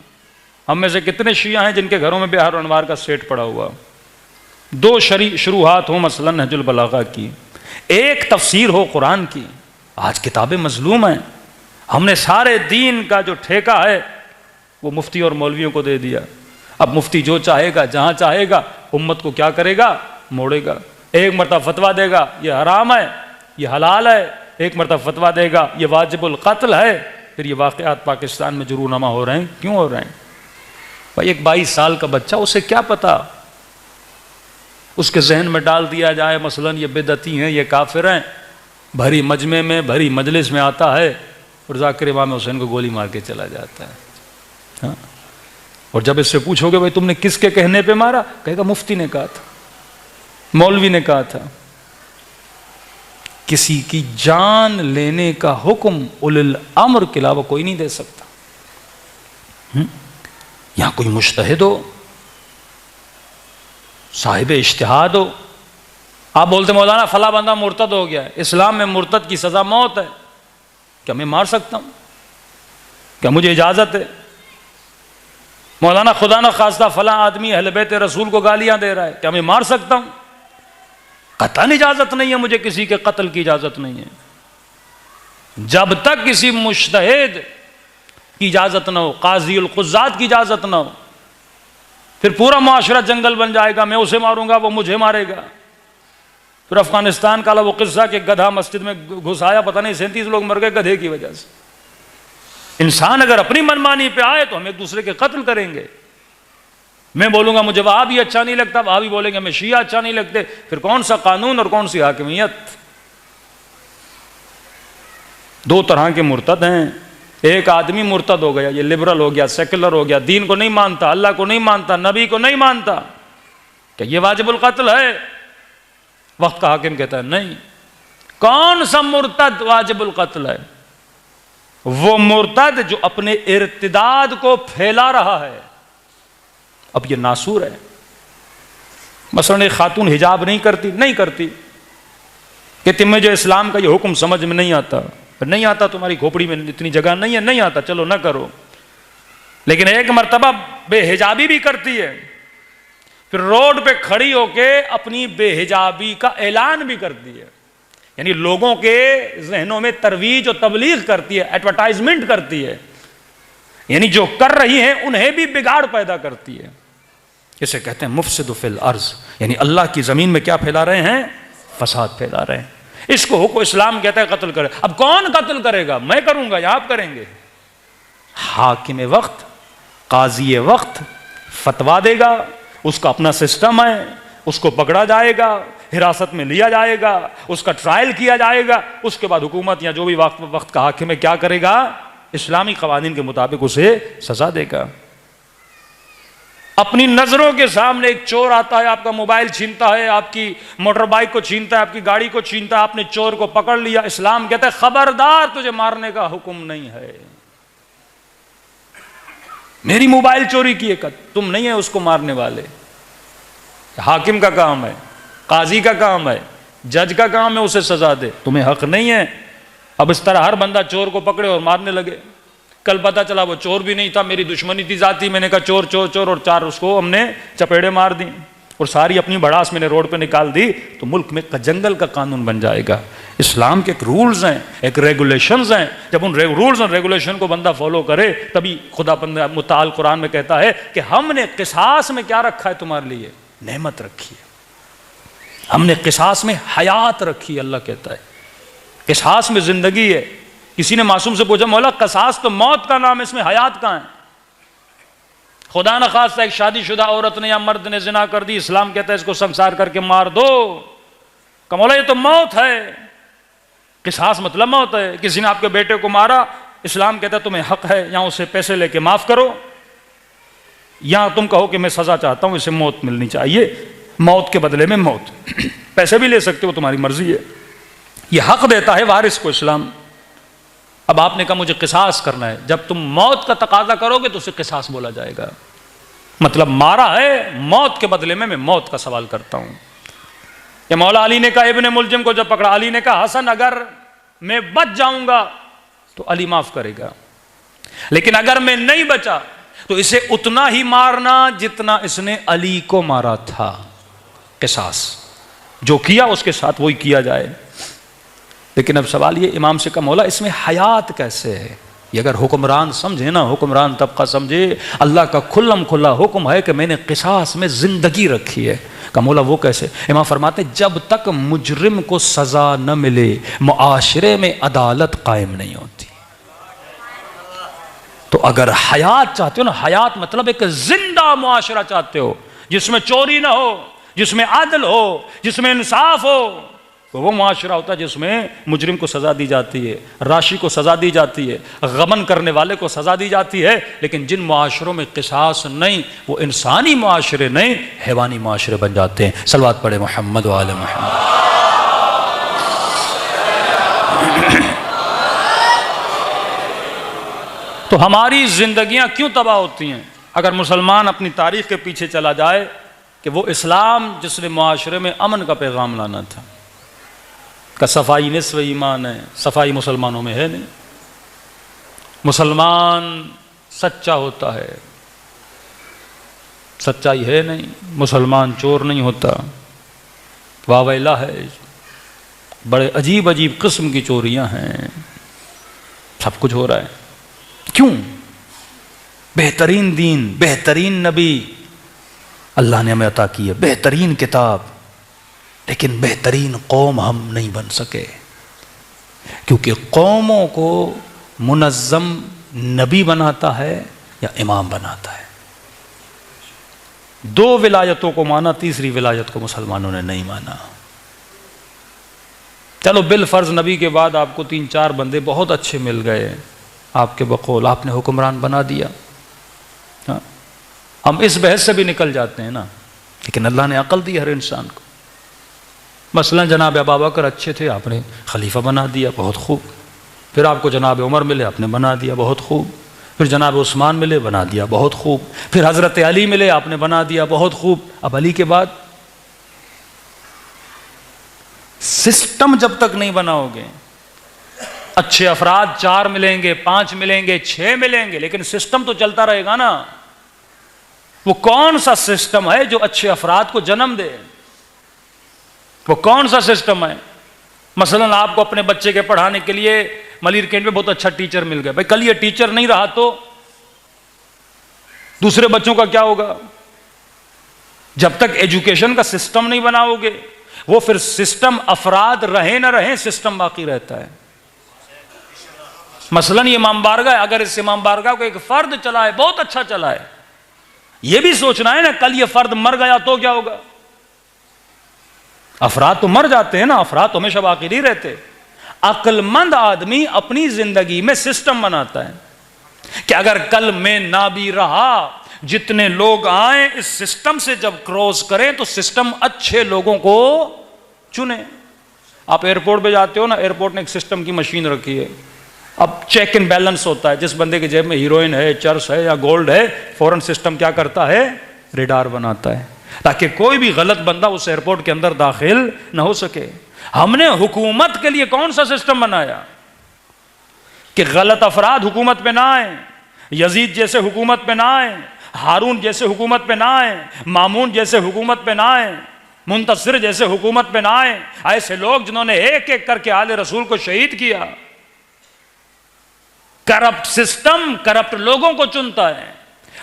हम में से कितने शिया हैं जिनके घरों में बिहार अनवार का सेट पड़ा हुआ, 2 शुरूआत हो मसलन नहजुल बलागा की, एक तफसीर हो कुरान की, आज किताबें मजलूम हैं। हमने सारे दीन का जो ठेका है वो मुफ्ती और मौलवियों को दे दिया। अब मुफ्ती जो चाहेगा जहां चाहेगा उम्मत को क्या करेगा, मोड़ेगा। एक मरतबा फतवा देगा ये हराम है, ये हलाल है, एक मरतबा फतवा देगा ये वाजिबुल कत्ल है, फिर ये वाक़यात पाकिस्तान में जुरूनमा हो रहे हैं। क्यों हो रहे हैं भाई? एक 22 साल का बच्चा, उसे क्या पता, उसके जहन में डाल दिया जाए मसलन ये बिदअती हैं, ये काफिर हैं, भरी मजमे में भरी मजलिस में आता है और ज़ाकिर इमाम हुसैन को गोली मार के चला जाता है। हाँ? और जब इससे पूछोगे भाई तुमने किसके कहने पे मारा, कहेगा मुफ्ती ने कहा था, मौलवी ने कहा था। किसी की जान लेने का हुक्म उलिल अम्र के अलावा कोई नहीं दे सकता। यहां कोई मुज्तहिद हो, साहिब इज्तिहाद हो, आप बोलते मौलाना फला बंदा मुर्तद हो गया है, इस्लाम में मुर्तद की सजा मौत है, क्या मैं मार सकता हूं? क्या मुझे इजाजत है? मौलाना खुदा न खास्ता फला आदमी अहले बैत रसूल को गालियां दे रहा है, क्या मैं मार सकता हूं? कतई इजाजत नहीं है, मुझे किसी के कत्ल की इजाजत नहीं है। जब तक किसी मुज्तहिद की इजाजत ना हो, काज़ी उल क़ुज़्ज़ात की इजाजत ना हो, फिर पूरा माशरा जंगल बन जाएगा, मैं उसे मारूंगा वो मुझे मारेगा। फिर अफगानिस्तान का वो किस्सा कि गधा मस्जिद में घुसाया, पता नहीं 37 लोग मर गए गधे की वजह से। इंसान अगर अपनी मनमानी पे आए तो हम एक दूसरे के कत्ल करेंगे। मैं बोलूंगा मुझे वहाबी अच्छा नहीं लगता, वहाबी बोलेंगे मैं शिया अच्छा नहीं लगते, फिर कौन सा कानून और कौन सी हाकिमियत? 2 तरह के मुर्तद हैं। एक आदमी मुर्तद हो गया, ये लिबरल हो गया, सेकुलर हो गया, दीन को नहीं मानता, अल्लाह को नहीं मानता, नबी को नहीं मानता, क्या ये वाजिबुल कत्ल है? वक्त का हाकिम कहता है नहीं। कौन सा मुर्तद वाजिबुल कत्ल है? वो मुर्तद जो अपने इर्तिदाद को फैला रहा है। अब ये नासूर है, मसलन एक खातून हिजाब नहीं करती, कहती मुझे इस्लाम का ये हुक्म समझ में नहीं आता, नहीं आता, तुम्हारी खोपड़ी में इतनी जगह नहीं है, नहीं आता, चलो ना करो। लेकिन एक मर्तबा बेहिजाबी भी करती है, फिर रोड पे खड़ी होके अपनी बेहिजाबी का ऐलान भी करती है, यानी लोगों के जहनों में तरवीज और तबलीग करती है, एडवर्टाइजमेंट करती है, यानी जो कर रही हैं उन्हें भी बिगाड़ पैदा करती है। इसे कहते हैं मुफसिद फिल अर्ज, यानी अल्लाह की जमीन में क्या फैला रहे हैं? फसाद फैला रहे हैं। इसको हुक्म इस्लाम कहता है कत्ल करे। अब कौन कत्ल करेगा? मैं करूंगा या आप करेंगे? हाकिम वक्त, काजी वक्त फतवा देगा, उसका अपना सिस्टम है, उसको पकड़ा जाएगा, हिरासत में लिया जाएगा, उसका ट्रायल किया जाएगा, उसके बाद हुकूमत या जो भी वक्त का हाकिम है क्या करेगा? इस्लामी कवानीन के मुताबिक उसे सजा देगा। अपनी नजरों के सामने एक चोर आता है, आपका मोबाइल छीनता है, आपकी मोटर बाइक को छीनता है, आपकी गाड़ी को छीनता है, आपने चोर को पकड़ लिया, इस्लाम कहता है खबरदार तुझे मारने का हुक्म नहीं है। मेरी मोबाइल चोरी की है, तुम नहीं है उसको मारने वाले। हाकिम का काम है, काजी का काम है, जज का काम है उसे सजा दे, तुम्हें हक नहीं है। अब इस तरह हर बंदा चोर को पकड़े और मारने लगे। कल पता चला वो चोर भी नहीं था, मेरी दुश्मनी थी जाती, मैंने कहा चोर चोर चोर, और 4 उसको हमने चपेड़े मार दी और सारी अपनी भड़ास मैंने रोड पे निकाल दी, तो मुल्क में जंगल का कानून बन जाएगा। इस्लाम के एक रूल्स हैं, एक रेगुलेशंस हैं, जब उन रूल्स और रेगुलेशन को बंदा फॉलो करे तभी खुदा मुताल कुरान में कहता है कि हमने किसास में क्या रखा है तुम्हारे लिए? नेमत रखी है, हमने किसास में हयात रखी है। अल्लाह कहता है किसास में जिंदगी है। किसी ने मासूम से पूछा मौला किसास तो मौत का नाम है, इसमें हयात कहाँ है? खुदा न खास्ता एक शादीशुदा औरत ने या मर्द ने जिना कर दी, इस्लाम कहता है इसको संसार करके मार दो। मौला ये तो मौत है, किसास मतलब मौत है। किसी ने आपके बेटे को मारा, इस्लाम कहता है तुम्हें हक है या उसे पैसे लेके माफ करो, या तुम कहो कि मैं सजा चाहता हूं, इसे मौत मिलनी चाहिए, मौत के बदले में मौत। पैसे भी ले सकते हो, तुम्हारी मर्जी है। यह हक देता है वारिस को इस्लाम। अब आपने कहा मुझे किसास करना है, जब तुम मौत का तकाजा करोगे तो उसे किसास बोला जाएगा, मतलब मारा है, मौत के बदले में मैं मौत का सवाल करता हूं। ये मौला अली ने कहा इब्ने मुलजिम को जब पकड़ा, अली ने कहा हसन अगर मैं बच जाऊंगा तो अली माफ करेगा, लेकिन अगर मैं नहीं बचा तो इसे उतना ही मारना जितना इसने अली को मारा था। किसास जो किया उसके साथ वही किया जाए। लेकिन अब सवाल ये इमाम से कम मौला इसमें हयात कैसे है? ये अगर हुक्मरान समझे ना, हुक्मरान तबका समझे, अल्लाह का खुल्लम खुल्ला हुक्म है कि मैंने किसास में जिंदगी रखी है, का मौला वो कैसे? इमाम फरमाते जब तक मुजरिम को सजा न मिले मुआशरे में अदालत कायम नहीं होती। तो अगर हयात चाहते हो ना, हयात मतलब एक जिंदा मुआशरा चाहते हो जिसमें चोरी ना हो, जिसमें आदल हो, जिसमें इंसाफ हो, तो वो मुआशरा होता है जिसमें मुजरिम को सजा दी जाती है, राशि को सजा दी जाती है, गमन करने वाले को सजा दी जाती है। लेकिन जिन मुआशरों में किसास नहीं, वो इंसानी मुआशरे नहीं, हैवानी मुआशरे बन जाते हैं। सलवात पढ़े मोहम्मद व आले मोहम्मद। तो हमारी जिंदगियां क्यों तबाह होती हैं? अगर मुसलमान अपनी तारीख के पीछे चला जाए कि वो इस्लाम जिसने मुआशरे में अमन का पैगाम लाना था, का सफाई निस्फ़ ईमान है, सफाई मुसलमानों में है नहीं। मुसलमान सच्चा होता है, सच्चाई है नहीं। मुसलमान चोर नहीं होता, वावैला है, बड़े अजीब अजीब किस्म की चोरियां हैं, सब कुछ हो रहा है। क्यों? बेहतरीन दीन, बेहतरीन नबी अल्लाह ने हमें अता की है, बेहतरीन किताब, लेकिन बेहतरीन कौम हम नहीं बन सके, क्योंकि कौमों को मुनज़्ज़म नबी बनाता है या इमाम बनाता है। दो विलायतों को माना, तीसरी विलायत को मुसलमानों ने नहीं माना। चलो बिल फर्ज नबी के बाद आपको 3-4 बंदे बहुत अच्छे मिल गए, आपके बकौल आपने हुक्मरान बना दिया, हाँ? हम इस बहस से भी निकल जाते हैं ना, लेकिन अल्लाह ने अकल दी हर इंसान को। मसलन जनाब अबू बकर अच्छे थे, आपने खलीफा बना दिया, बहुत खूब। फिर आपको जनाब उमर मिले, आपने बना दिया, बहुत खूब। फिर जनाब उस्मान मिले, बना दिया, बहुत खूब। फिर हज़रत अली मिले, आपने बना दिया, बहुत खूब। अब अली के बाद सिस्टम जब तक नहीं बनाओगे, अच्छे अफराद 4 मिलेंगे, 5 मिलेंगे, 6 मिलेंगे, लेकिन सिस्टम तो चलता रहेगा ना। वो कौन सा सिस्टम है जो अच्छे अफराद को जन्म दे? वो कौन सा सिस्टम है? मसलन आपको अपने बच्चे के पढ़ाने के लिए मलिर कैंट में बहुत अच्छा टीचर मिल गया, भाई कल ये टीचर नहीं रहा तो दूसरे बच्चों का क्या होगा? जब तक एजुकेशन का सिस्टम नहीं बनाओगे, वो फिर सिस्टम अफराद रहे ना रहे, सिस्टम बाकी रहता है। मसलन ये इमाम बारगाह, अगर इस इमाम बारगाह को एक फर्द चलाए, बहुत अच्छा चलाए, ये भी सोचना है ना कल ये फर्द मर गया तो क्या होगा? अफराद तो मर जाते हैं ना, अफराद तो हमेशा बाकी नहीं रहते। अक्लमंद आदमी अपनी जिंदगी में सिस्टम बनाता है कि अगर कल मैं ना भी रहा, जितने लोग आए इस सिस्टम से जब क्रॉस करें तो सिस्टम अच्छे लोगों को चुने। आप एयरपोर्ट पे जाते हो ना, एयरपोर्ट ने एक सिस्टम की मशीन रखी है, अब चेक एंड बैलेंस होता है, जिस बंदे की जेब में हीरोइन है, चर्स है या गोल्ड है, फौरन सिस्टम क्या करता है? रेडार बनाता है, ताकि कोई भी गलत बंदा उस एयरपोर्ट के अंदर दाखिल ना हो सके। हमने हुकूमत के लिए कौन सा सिस्टम बनाया कि गलत अफराद हुकूमत पे ना आए, यजीद जैसे हुकूमत पे ना आए, हारून जैसे हुकूमत पे ना आए, मामून जैसे हुकूमत पे ना आए, मुंतसिर जैसे हुकूमत पे ना आए। ऐसे लोग जिन्होंने एक एक करके आले रसूल को शहीद किया। करप्ट सिस्टम करप्ट लोगों को चुनता है,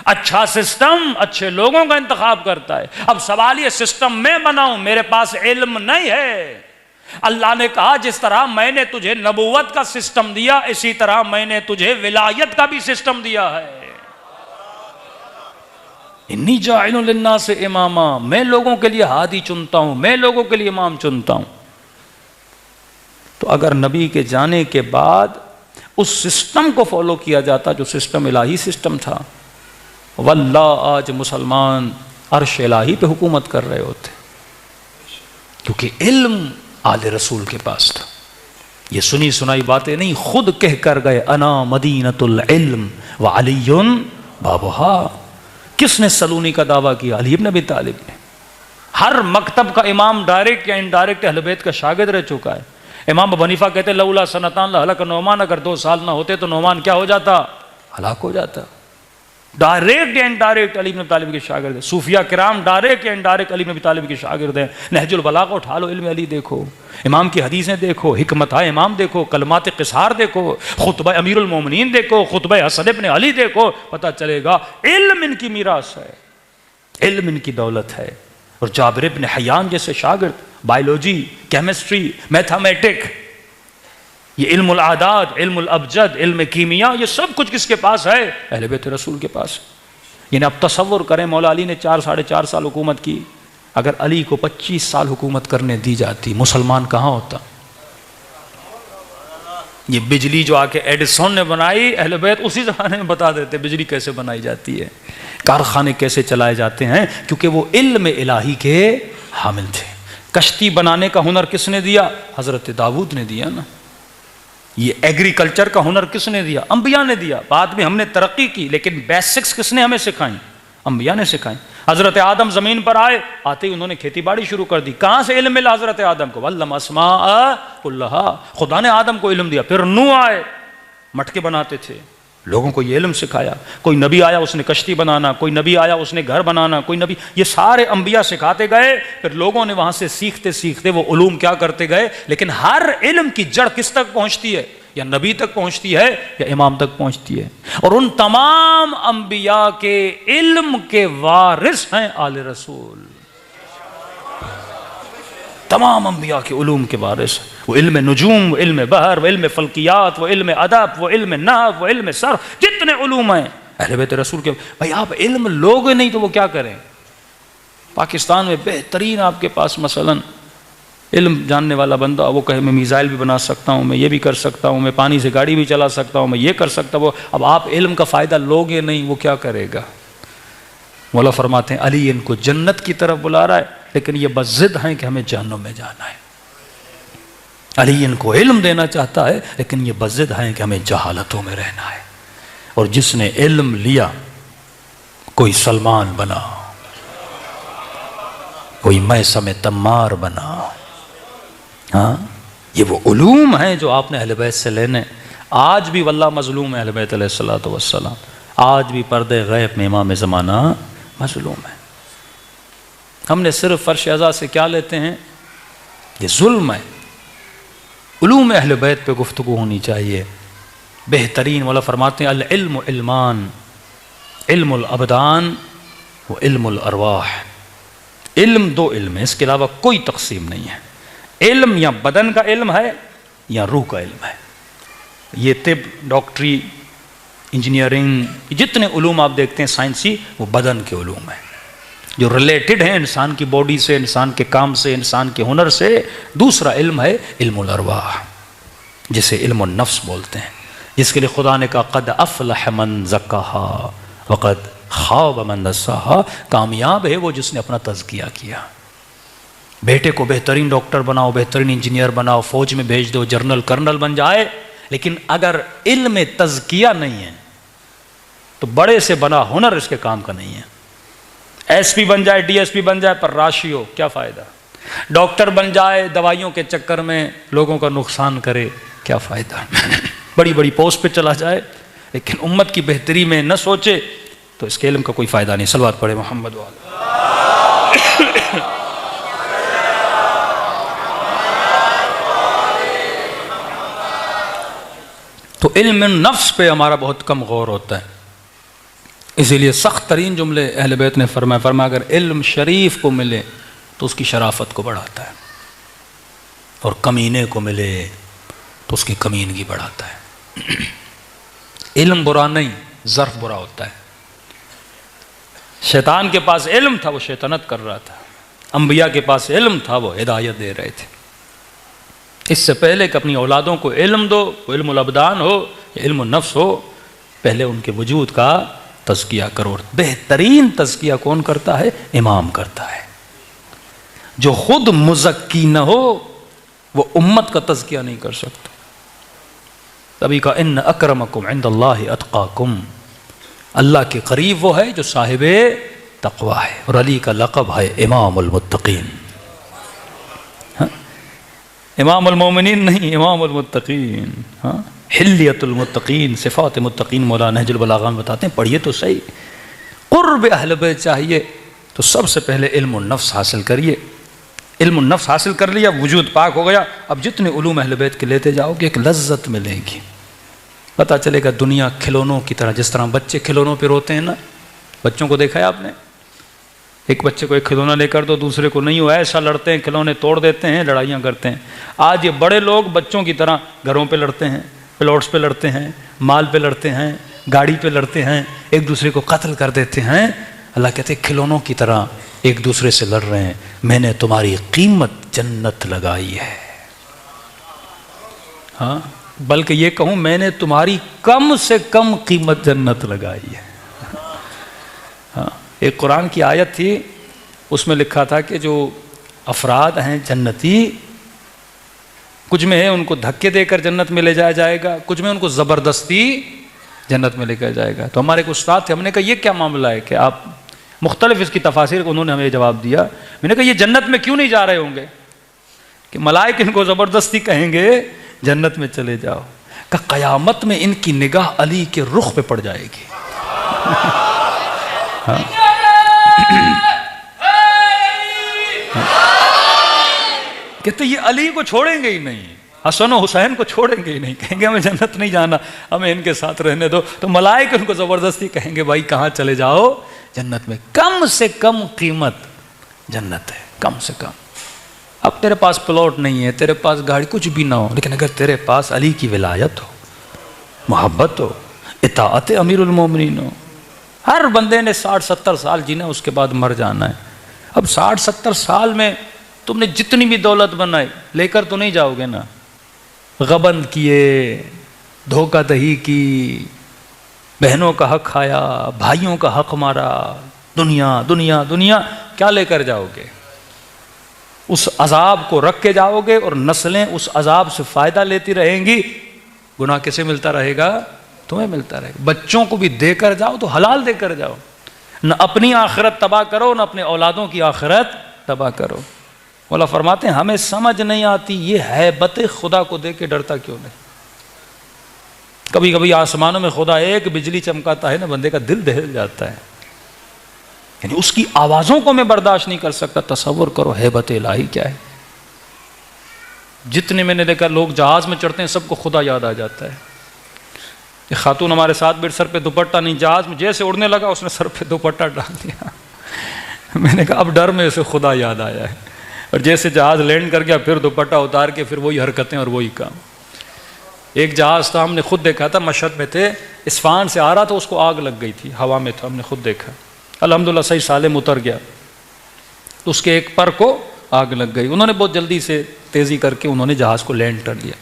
अच्छा सिस्टम अच्छे लोगों का इंतखाब करता है। अब सवाल ये सिस्टम मैं बनाऊं, मेरे पास इल्म नहीं है। अल्लाह ने कहा जिस तरह मैंने तुझे नबूवत का सिस्टम दिया, इसी तरह मैंने तुझे विलायत का भी सिस्टम दिया है। इन्नी जाइलुन लिन्नास इमामा, मैं लोगों के लिए हादी चुनता हूं, मैं लोगों के लिए इमाम चुनता हूं। तो अगर नबी के जाने के बाद उस सिस्टम को फॉलो किया जाता जो सिस्टम इलाही सिस्टम था, वल्लाह आज मुसलमान अर्श इलाही पे हुकूमत कर रहे होते, क्योंकि इल्म आले रसूल के पास था। ये सुनी सुनाई बातें नहीं, खुद कह कर गए अना मदीनतुल इल्म व अलीयुन बाबुहा। किसने सलूनी का दावा किया? अली इब्न अबी तालिब ने। हर मकतब का इमाम डायरेक्ट या इनडायरेक्ट अहले बैत का शागिर्द रह चुका है। इमाम अबू हनीफा कहते लौला सनतान लहलक नौमान, अगर 2 साल ना होते तो नौमान क्या हो जाता, हलाक हो जाता। डायरेक्ट या इनडायरेक्ट अली इब्न अबी तालिब के शागिर्द है। सूफिया किराम डायरेक्ट या इनडायरेक्ट अली इब्न अबी तालिब के शागिर्द हैं। नहजुल बलागा उठा लो, इल्म अली देखो, इमाम की हदीसें देखो, हिकमत इमाम देखो, कलमात क़िसार देखो, खुतबा अमीरुल मोमिनीन देखो, खुतबा हसन इब्न अली देखो, पता चलेगा इल्म इनकी मीरास है, इल्म इनकी दौलत है। और जाबिर इब्न हयान जैसे शागिर्द, बायोलॉजी, केमिस्ट्री, मैथमेटिक, ये इल्मुल आदाद, इल्मुल अबजद, इल्म कीमिया, ये सब कुछ किसके पास है, अहले बैत रसूल के पास। यानी अब तसव्वुर करें, मौला अली ने 4 साढ़े 4 साल हुकूमत की, अगर अली को 25 साल हुकूमत करने दी जाती, मुसलमान कहाँ होता। ये बिजली जो आके एडिसन ने बनाई, अहले बैत उसी ज़माने में बता देते बिजली कैसे बनाई जाती है, कारखाने कैसे चलाए जाते हैं, क्योंकि वो इल्म इलाही के हामिल थे। कश्ती बनाने का हुनर किसने दिया, हज़रत दाऊद ने दिया ना। ये एग्रीकल्चर का हुनर किसने दिया, अंबिया ने दिया। बाद में हमने तरक्की की, लेकिन बेसिक्स किसने हमें सिखाई, अंबिया ने सिखाई। हज़रत आदम ज़मीन पर आए, आते ही उन्होंने खेती बाड़ी शुरू कर दी। कहाँ से इल्म मिला हज़रत आदम को, वल्लम अस्माअ कुल्लहा, खुदा ने आदम को इल्म दिया। फिर नूह आए, मटके बनाते थे, लोगों को ये इल्म सिखाया। कोई नबी आया, उसने कश्ती बनाना, कोई नबी आया, उसने घर बनाना, कोई नबी, ये सारे अंबिया सिखाते गए। फिर लोगों ने वहाँ से सीखते सीखते वो उलूम क्या करते गए। लेकिन हर इल्म की जड़ किस तक पहुँचती है, या नबी तक पहुँचती है या इमाम तक पहुँचती है। और उन तमाम अंबिया के इल्म के वारिस हैं आले रसूल। तमाम अंबिया के उलूम के वारिस, वो इल्म नुजूम, वो इल्म बहर, वो इल्म फल्कियात, वो इल्म अदब, वो इल्म नहव, वो इल्म सर्फ, जितने उलूम हैं अहले बैत रसूल के। भाई आप इल्म लोगे नहीं तो वो क्या करें। पाकिस्तान में बेहतरीन आपके पास मसलन इल्म जानने वाला बंदा, वो कहे मैं मिसाइल भी बना सकता हूँ, मैं ये भी कर सकता हूँ, मैं पानी से गाड़ी भी चला सकता हूँ, मैं ये कर सकता हूँ। अब आप इल्म का फ़ायदा लोगे नहीं, वो क्या करेगा। मौला फरमाते हैं अली इनको जन्नत की तरफ बुला रहा है, लेकिन ये बस ज़िद हैं कि हमें जहन्नुम में जाना है। अली इनको इल्म देना चाहता है, लेकिन ये बस ज़िद हैं कि हमें जहालतों में रहना है। और जिसने इल्म लिया, कोई सलमान बना, कोई मैसम तम्मार बना। हाँ, ये वो उलूम हैं जो आपने अहले बैत से लेने। आज भी वल्लाह मजलूम है अहले बैत अलैहिस्सलातु वस्सलाम, आज भी पर्दे गैब में इमाम ज़माना मजलूम है। हमने सिर्फ फर्श अज़ा से क्या लेते हैं, ये जुल्म है। उलूम अहले बैत पे गुफ्तगू होनी चाहिए। बेहतरीन वाला फरमाते हैं अल इल्म इल्मान, इल्मुल अबदान व इल्मुल अरवाह। इल्म 2 इल्म है, इसके अलावा कोई तकसीम नहीं है। इल्म या बदन का इल्म है या रूह का इल्म है। ये तिब, डॉक्टरी, इंजीनियरिंग, जितने उलूम आप देखते हैं साइंसी, वो बदन के उलूम हैं जो रिलेटेड हैं इंसान की बॉडी से, इंसान के काम से, इंसान के हुनर से। दूसरा इल्म है इल्मुल अरवाह, जिसे इल्मुन नफ्स बोलते हैं, जिसके लिए खुदा ने कहा क़द अफ़लह मन ज़क्काहा व क़द ख़ाब मन दस्साहा। कामयाब है वो जिसने अपना तज़किया किया। बेटे को बेहतरीन डॉक्टर बनाओ, बेहतरीन इंजीनियर बनाओ, फौज में भेज दो, जनरल कर्नल बन जाए, लेकिन अगर इल्म में तज़किया नहीं है तो बड़े से बना हुनर इसके काम का नहीं है। एसपी बन जाए, डीएसपी बन जाए, पर राशि हो, क्या फ़ायदा। डॉक्टर बन जाए, दवाइयों के चक्कर में लोगों का नुकसान करे, क्या फ़ायदा। बड़ी बड़ी पोस्ट पे चला जाए, लेकिन उम्मत की बेहतरी में न सोचे, तो इसके इल्म का कोई फ़ायदा नहीं। सलवात पढ़े मोहम्मद वाले। तो इल्म नफ्स पे हमारा बहुत कम गौर होता है। इसीलिए सख्त तरीन जुमले अहले बैत ने फरमाया अगर इल्म शरीफ को मिले तो उसकी शराफत को बढ़ाता है, और कमीने को मिले तो उसकी कमीनगी बढ़ाता है। इल्म बुरा नहीं, ज़र्फ बुरा होता है। शैतान के पास इल्म था, वो शैतानत कर रहा था। अंबिया के पास इल्म था, वो हिदायत दे रहे थे। इससे पहले कि अपनी औलादों को इल्म दो, वो इल्मुल अबदान हो या इल्मुन नफ्स हो, पहले उनके वजूद का तज़किया करो। बेहतरीन तज़किया कौन करता है, इमाम करता है। जो खुद मुज़क्की न हो वो उम्मत का तज़किया नहीं कर सकता। तभी का इन्न अक्रमकुम इंदल्लाहि अत्क़ाकुम, अल्लाह के करीब वो है जो साहिबे तक़वा है, और अली का लक़ब है इमामुल मुत्तक़ीन। हाँ? इमामुल मोमिनीन नहीं, इमामुल मुत्तक़ीन। हाँ, हिल्यतुल मुत्तक़ीन, सिफ़ात मुत्तक़ीन मौलाना नहजुल बलागा में बताते हैं, पढ़िए तो सही। क़ुर्ब अहल बैत चाहिए तो सबसे पहले इल्मुन नफ्स हासिल करिए। इल्मुन नफ्स हासिल कर लिया, वजूद पाक हो गया। अब जितने उलूम अहल बैत के लेते जाओगे एक लज्जत मिलेगी। पता चलेगा दुनिया खिलौनों की तरह, जिस तरह बच्चे खिलौनों पे रोते हैं ना, बच्चों को देखा है आपने? एक बच्चे को एक खिलौना लेकर दो, दूसरे को नहीं हो, ऐसा लड़ते हैं, खिलौने तोड़ देते हैं, लड़ाइयाँ करते हैं। आज ये बड़े लोग बच्चों की तरह घरों पे लड़ते हैं, प्लॉट्स पे लड़ते हैं, माल पे लड़ते हैं, गाड़ी पे लड़ते हैं, एक दूसरे को कत्ल कर देते हैं। अल्लाह कहते हैं खिलौनों की तरह एक दूसरे से लड़ रहे हैं, मैंने तुम्हारी कीमत जन्नत लगाई है। हाँ, बल्कि ये कहूँ मैंने तुम्हारी कम से कम कीमत जन्नत लगाई है। हाँ, एक कुरान की आयत थी, उसमें लिखा था कि जो अफराद हैं जन्नती, कुछ में है उनको धक्के देकर जन्नत में ले जाया जाएगा, कुछ में उनको ज़बरदस्ती जन्नत में लेकर जाएगा। तो हमारे एक उस्ताद थे, हमने कहा ये क्या मामला है कि आप मुख्तलिफ इसकी तफासिर, उन्होंने हमें जवाब दिया। मैंने कहा ये जन्नत में क्यों नहीं जा रहे होंगे कि मलाइक इनको ज़बरदस्ती कहेंगे जन्नत में चले जाओ। का क़यामत में इनकी निगाह अली के रुख पे पड़ जाएगी। हाँ। कहते ये अली को छोड़ेंगे ही नहीं, हसन और हुसैन को छोड़ेंगे ही नहीं, कहेंगे हमें जन्नत नहीं जाना, हमें इनके साथ रहने दो। तो मलाइक उनको ज़बरदस्ती कहेंगे भाई कहाँ चले जाओ, जन्नत में। कम से कम कीमत जन्नत है, कम से कम। अब तेरे पास प्लॉट नहीं है, तेरे पास गाड़ी, कुछ भी ना हो, लेकिन अगर तेरे पास अली की विलायत हो, मोहब्बत हो, इताअत अमीरुल मोमिनीन हो। हर बंदे ने 60-70 साल जीना, उसके बाद मर जाना है। अब 60-70 साल में तुमने जितनी भी दौलत बनाई लेकर तो नहीं जाओगे ना। गबन किए, धोखाधड़ी की, बहनों का हक खाया, भाइयों का हक मारा, दुनिया दुनिया दुनिया, क्या लेकर जाओगे? उस अजाब को रख के जाओगे और नस्लें उस अजाब से फ़ायदा लेती रहेंगी। गुनाह किसे मिलता रहेगा? तुम्हें मिलता रहेगा। बच्चों को भी देकर जाओ तो हलाल देकर जाओ, न अपनी आखिरत तबाह करो, न अपने औलादों की आखिरत तबाह करो। मौला फरमाते हैं हमें समझ नहीं आती ये हैबत खुदा को देख के डरता क्यों नहीं। कभी कभी आसमानों में खुदा एक बिजली चमकाता है ना, बंदे का दिल दहल जाता है, यानी उसकी आवाज़ों को मैं बर्दाश्त नहीं कर सकता। तसव्वुर करो हैबत इलाही क्या है। जितने मैंने देखा लोग जहाज़ में चढ़ते हैं सबको खुदा याद आ जाता है। एक खातून हमारे साथ बैठ, सर पे दुपट्टा नहीं, जहाज़ में जैसे उड़ने लगा उसने सर पे दुपट्टा डाल दिया। मैंने कहा अब डर में से खुदा याद आया है। और जैसे जहाज़ लैंड कर गया फिर दुपट्टा उतार के फिर वही हरकतें और वही काम। एक जहाज़ था, हमने खुद देखा था, मशहद में थे, इस्फहान से आ रहा था, उसको आग लग गई थी, हवा में था, हमने खुद देखा। अल्हम्दुलिल्लाह सही सालिम उतर गया, तो उसके एक पर को आग लग गई। उन्होंने बहुत जल्दी से तेज़ी करके उन्होंने जहाज़ को लैंड कर लिया।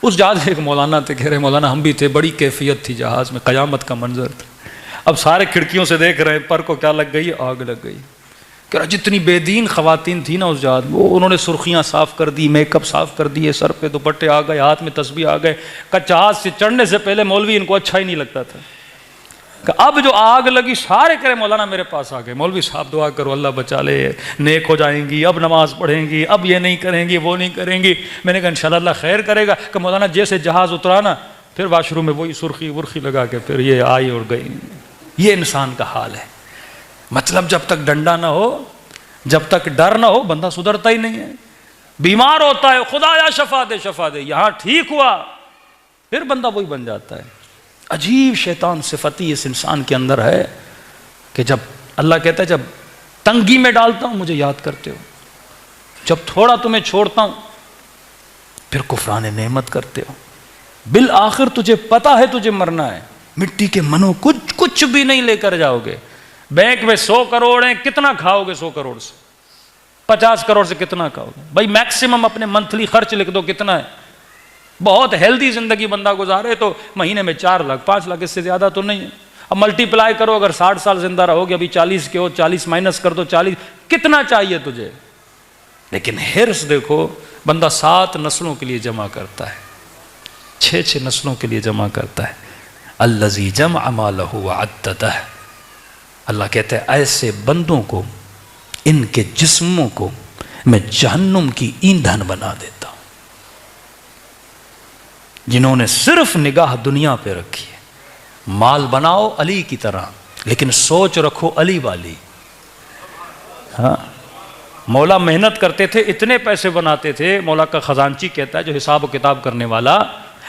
उस जहाज़ में एक मौलाना थे, कह रहे मौलाना हम भी थे, बड़ी कैफियत थी जहाज़ में, क़यामत का मंजर था। अब सारे खिड़कियों से देख रहे हैं, पर को क्या लग गई? आग लग गई। कह रहा जितनी बेदीन ख़वातीन थी ना उस जहाज़ में, वो उन्होंने सुर्खियाँ साफ़ कर दी, मेकअप साफ़ कर दिए, सर पे दुपट्टे आ गए, हाथ में तस्बीह आ गए। का जहाज़ से चढ़ने से पहले मौलवी इनको अच्छा ही नहीं लगता था। अब जो आग लगी सारे कह रहे मौलाना मेरे पास आ गए, मौलवी साहब दुआ करो अल्लाह बचा ले, नेक हो जाएंगी, अब नमाज पढ़ेंगी, अब ये नहीं करेंगी, वो नहीं करेंगी। मैंने कहा इंशाल्लाह अल्लाह खैर करेगा। कि मौलाना जैसे जहाज़ उतरा ना, फिर वाशरूम में वही सुर्खी वुर्खी लगा के फिर ये आई और गई। ये इंसान का हाल है। मतलब जब तक डंडा ना हो, जब तक डर ना हो, बंदा सुधरता ही नहीं है। बीमार होता है, खुदा या शफा दे शफा दे, यहाँ ठीक हुआ, फिर बंदा वही बन जाता है। अजीब शैतान सिफती इस इंसान के अंदर है कि जब अल्लाह कहता है जब तंगी में डालता हूं मुझे याद करते हो, जब थोड़ा तुम्हें छोड़ता हूं फिर कुफरान नेमत करते हो। बिल आखिर तुझे पता है तुझे मरना है, मिट्टी के मनो कुछ भी नहीं लेकर जाओगे। बैंक में 100 करोड़ हैं, कितना खाओगे? 100 करोड़ से 50 करोड़ से कितना खाओगे? भाई मैक्सिमम अपने मंथली खर्च लिख दो, कितना है? बहुत हेल्दी जिंदगी बंदा गुजारे तो महीने में 4 लाख 5 लाख, इससे ज्यादा तो नहीं है। अब मल्टीप्लाई करो, अगर 60 साल जिंदा रहोगे, अभी 40 के हो, 40 माइनस कर दो 40, कितना चाहिए तुझे? लेकिन हिर्स देखो, बंदा 7 नस्लों के लिए जमा करता है, 6 नस्लों के लिए जमा करता है। अल्लज़ी जमअ मालहु वअद्ददह, अल्लाह कहते हैं ऐसे बंदों को, इनके जिस्मों को मैं जहन्नुम की ईंधन बना देता हूं, जिन्होंने सिर्फ निगाह दुनिया पे रखी है। माल बनाओ अली की तरह, लेकिन सोच रखो अली वाली। हाँ, मौला मेहनत करते थे, इतने पैसे बनाते थे। मौला का खजांची कहता है, जो हिसाब किताब करने वाला,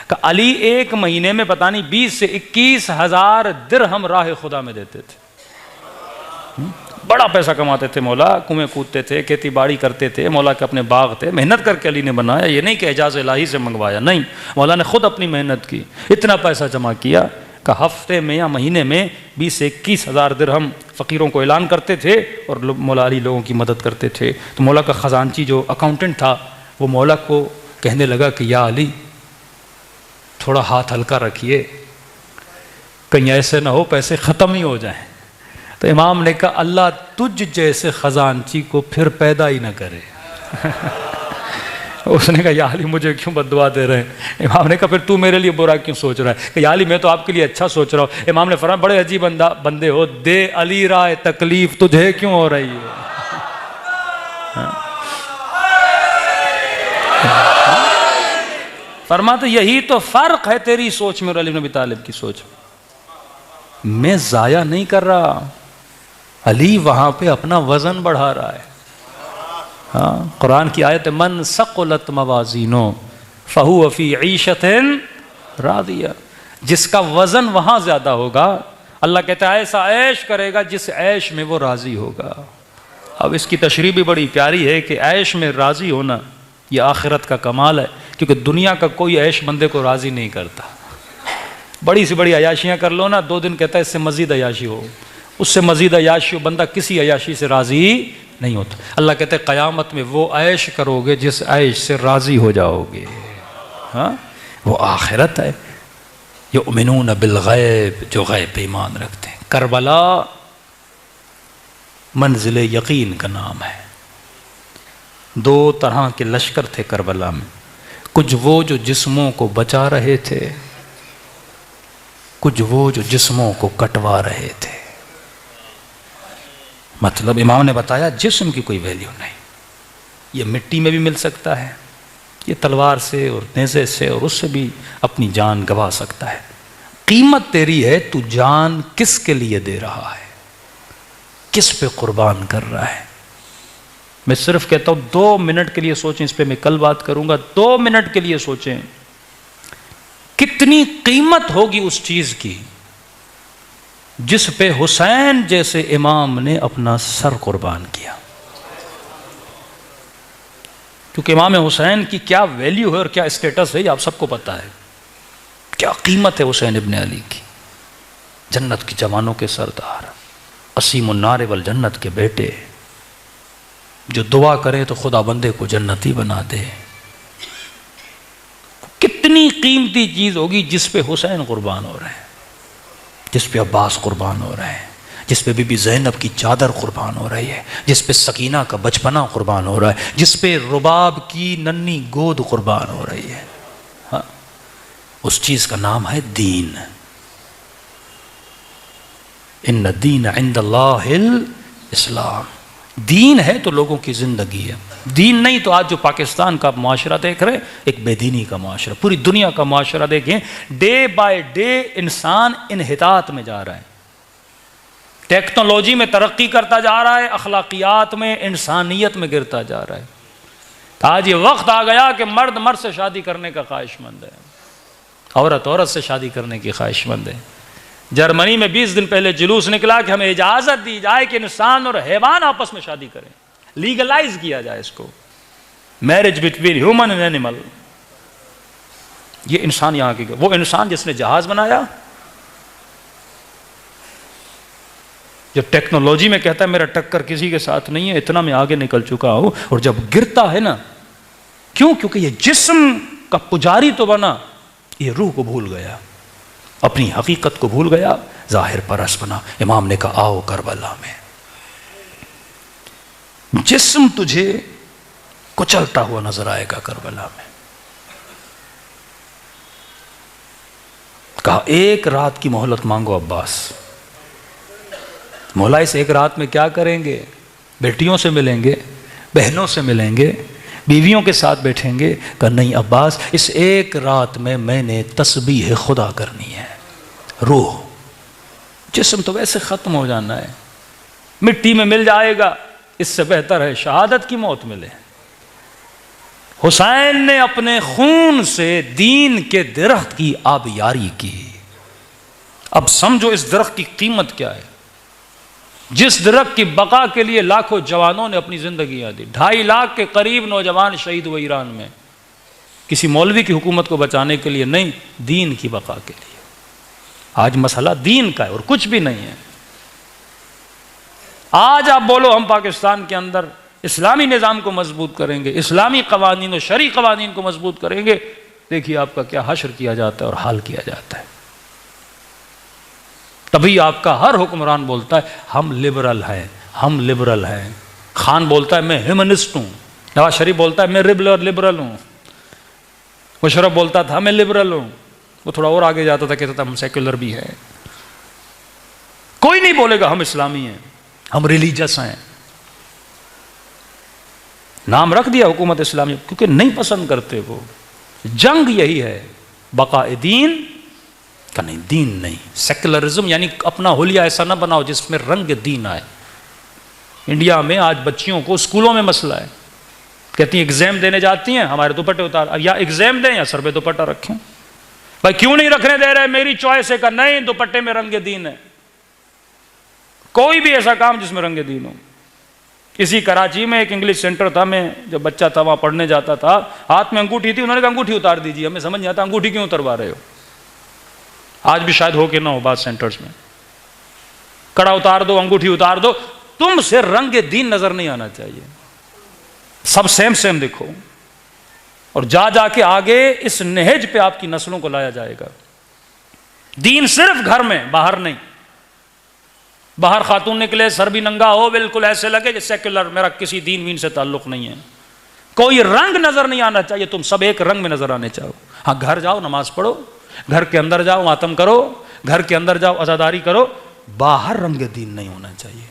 कि अली एक महीने में पता नहीं 20 से 21 हजार दिरहम राह खुदा में देते थे। बड़ा पैसा कमाते थे मौला, कुएं कूदते थे, खेती बाड़ी करते थे, मौला के अपने बाग थे। मेहनत करके अली ने बनाया, ये नहीं कि एजाज इलाही से मंगवाया, नहीं, मौला ने खुद अपनी मेहनत की, इतना पैसा जमा किया कि हफ्ते में या महीने में 20 से 21 हजार दिरहम फ़कीरों को ऐलान करते थे और मौला अली लोगों की मदद करते थे। तो मौला का ख़जानची जो अकाउंटेंट था, वो मौला को कहने लगा कि या अली, थोड़ा हाथ हल्का रखिए, कहीं ऐसे ना हो पैसे ख़त्म ही हो जाएं। तो इमाम ने कहा अल्लाह तुझ जैसे खजानची को फिर पैदा ही ना करे। उसने कहा या अली मुझे क्यों बद्दुआ दे रहे हैं? इमाम ने कहा फिर तू मेरे लिए बुरा क्यों सोच रहा है? कि या अली मैं तो आपके लिए अच्छा सोच रहा हूँ। इमाम ने फरमाया बड़े अजीब बंदे हो, दे अली राय तकलीफ तुझे क्यों हो रही है? फरमा तो यही तो फर्क है तेरी सोच में और अली इब्न अबी तालिब की सोच में। मैं जाया नहीं कर रहा, अली वहां पे अपना वजन बढ़ा रहा है। हाँ, कुरान की आयत है, मन सक़ुलत मवाज़ीनो फ़हुव फ़ी ईशतिन रादिया। जिसका वजन वहां ज्यादा होगा, अल्लाह कहता है ऐसा ऐश करेगा जिस ऐश में वो राजी होगा। अब इसकी तशरीह भी बड़ी प्यारी है कि ऐश में राजी होना यह आखिरत का कमाल है, क्योंकि दुनिया का कोई ऐश बंदे को राजी नहीं करता। बड़ी से बड़ी अयाशियां कर लो ना, 2 दिन कहता है इससे मजीद अयाशी हो, उससे मजीद अयाशी हो, बंदा किसी अयाशी से राजी नहीं होता। अल्लाह कहते हैं क़यामत में वो ऐश करोगे जिस ऐश से राजी हो जाओगे। हाँ, वो आखिरत है। युमिनून बिल गैब, जो गैब पे ईमान रखते हैं। करबला मंजिल यकीन का नाम है। 2 तरह के लश्कर थे करबला में, कुछ वो जो जिस्मों को बचा रहे थे, कुछ वो जो जिस्मों को कटवा रहे थे। मतलब इमाम ने बताया जिस्म की कोई वैल्यू नहीं, ये मिट्टी में भी मिल सकता है, ये तलवार से और नेज़े से और उससे भी अपनी जान गंवा सकता है। कीमत तेरी है, तू जान किसके लिए दे रहा है, किस पे कुर्बान कर रहा है। मैं सिर्फ कहता हूं 2 मिनट के लिए सोचें, इस पे मैं कल बात करूंगा। 2 मिनट के लिए सोचें कितनी कीमत होगी उस चीज की जिस पे हुसैन जैसे इमाम ने अपना सर कुर्बान किया। क्योंकि इमाम हुसैन की क्या वैल्यू है और क्या स्टेटस है, ये आप सबको पता है। क्या कीमत है हुसैन इब्न अली की, जन्नत की जवानों के सरदार, असीमुन नार वल जन्नत के बेटे, जो दुआ करे तो खुदा बंदे को जन्नती बना दे। कितनी कीमती चीज होगी जिस पे हुसैन कुर्बान हो रहे हैं, जिस पे अब्बास कुर्बान हो रहे हैं, जिस पे बीबी ज़ैनब की चादर कुर्बान हो रही है, जिस पे सकीना का बचपना कुर्बान हो रहा है, जिस पे रुबाब की नन्ही गोद कुर्बान हो रही है। हाँ, उस चीज का नाम है दीन। इन्न दीन इंदल्लाहिल इस्लाम। दीन है तो लोगों की जिंदगी है, दीन नहीं तो आज जो पाकिस्तान का माशरा देख रहे, एक बेदीनी का माशरा, पूरी दुनिया का माशरा देखें, डे बाय डे इंसान इन्हितात में जा रहा है, टेक्नोलॉजी में तरक्की करता जा रहा है, अखलाकियात में, इंसानियत में गिरता जा रहा है। तो आज ये वक्त आ गया कि मर्द मर्द से शादी करने का ख्वाहिशमंद है, औरत औरत से शादी करने की ख्वाहिशमंद है। जर्मनी में 20 दिन पहले जुलूस निकला कि हमें इजाजत दी जाए कि इंसान और हैवान आपस में शादी करें, लीगलाइज किया जाए इसको, marriage between human and animal. ये इंसान यहां की, वो इंसान जिसने जहाज बनाया, जो टेक्नोलॉजी में कहता है मेरा टक्कर किसी के साथ नहीं है, इतना मैं आगे निकल चुका हूं, और जब गिरता है ना, क्यों? क्योंकि ये जिस्म का पुजारी तो बना, ये रूह को भूल गया, अपनी हकीकत को भूल गया, जाहिर परस्त बना। इमाम ने कहा आओ करबला में, जिस्म तुझे कुचलता हुआ नजर आएगा करबला में। कहा 1 रात की मोहलत मांगो अब्बास, मौला इस एक रात में क्या करेंगे? बेटियों से मिलेंगे, बहनों से मिलेंगे, बीवियों के साथ बैठेंगे। कहा नहीं अब्बास, इस एक रात में मैंने तस्बीह खुदा करनी है। रूह, जिस्म तो वैसे ख़त्म हो जाना है, मिट्टी में मिल जाएगा, इससे बेहतर है शहादत की मौत मिले। हुसैन ने अपने खून से दीन के दरख्त की आबियारी की। अब समझो इस दरख्त की कीमत क्या है। जिस दरख्त की बका के लिए लाखों जवानों ने अपनी जिंदगियां दी, 2.5 लाख के करीब नौजवान शहीद हुए ईरान में, किसी मौलवी की हुकूमत को बचाने के लिए नहीं, दीन की बका के लिए। आज मसला दीन का है और कुछ भी नहीं है। आज आप बोलो हम पाकिस्तान के अंदर इस्लामी निज़ाम को मजबूत करेंगे, इस्लामी कवानीन और शरई कवानीन को मजबूत करेंगे, देखिए आपका क्या हश्र किया जाता है और हाल किया जाता है। तभी आपका हर हुक्मरान बोलता है हम लिबरल हैं, हम लिबरल हैं। खान बोलता है मैं ह्यूमनिस्ट हूँ, नवाज शरीफ बोलता है मैं लिबरल हूँ, मुशर्रफ बोलता था मैं लिबरल हूँ, वो थोड़ा और आगे जाता था, कहता था हम सेक्युलर भी हैं। कोई नहीं बोलेगा हम इस्लामी हैं, हम रिलीजियस हैं। नाम रख दिया हुकूमत इस्लामी, क्योंकि नहीं पसंद करते वो। जंग यही है, बकाए दीन का नहीं, दीन नहीं। सेक्युलरिज्म यानी अपना हुलिया ऐसा ना बनाओ जिसमें रंग दीन आए। इंडिया में आज बच्चियों को स्कूलों में मसला है, कहती हैं एग्जाम देने जाती हैं हमारे दुपट्टे उतार, अब या एग्जाम दें या सर पे दुपट्टा रखें। भाई क्यों नहीं रखने दे रहे? मेरी चॉइस है का नहीं, दुपट्टे में रंग दीन है। कोई भी ऐसा काम जिसमें रंग दीन हो। इसी कराची में एक इंग्लिश सेंटर था, मैं जब बच्चा था वहां पढ़ने जाता था, हाथ में अंगूठी थी, उन्होंने कहा अंगूठी उतार दीजिए। हमें समझ नहीं आता अंगूठी क्यों उतरवा रहे हो। आज भी शायद हो के ना हो बात सेंटर्स में, कड़ा उतार दो, अंगूठी उतार दो, तुमसे रंग दीन नजर नहीं आना चाहिए। सब सेम सेम दिखो, और जा जाके आगे इस नहज पे आपकी नस्लों को लाया जाएगा। दीन सिर्फ घर में, बाहर नहीं। बाहर खातून निकले सर भी नंगा हो, बिल्कुल ऐसे लगे जैसे सेक्युलर, मेरा किसी दीन वीन से ताल्लुक नहीं है। कोई रंग नजर नहीं आना चाहिए, तुम सब एक रंग में नजर आने चाहो। हाँ, घर जाओ नमाज पढ़ो, घर के अंदर जाओ मातम करो, घर के अंदर जाओ अज़ादारी करो, बाहर रंग दीन नहीं होना चाहिए।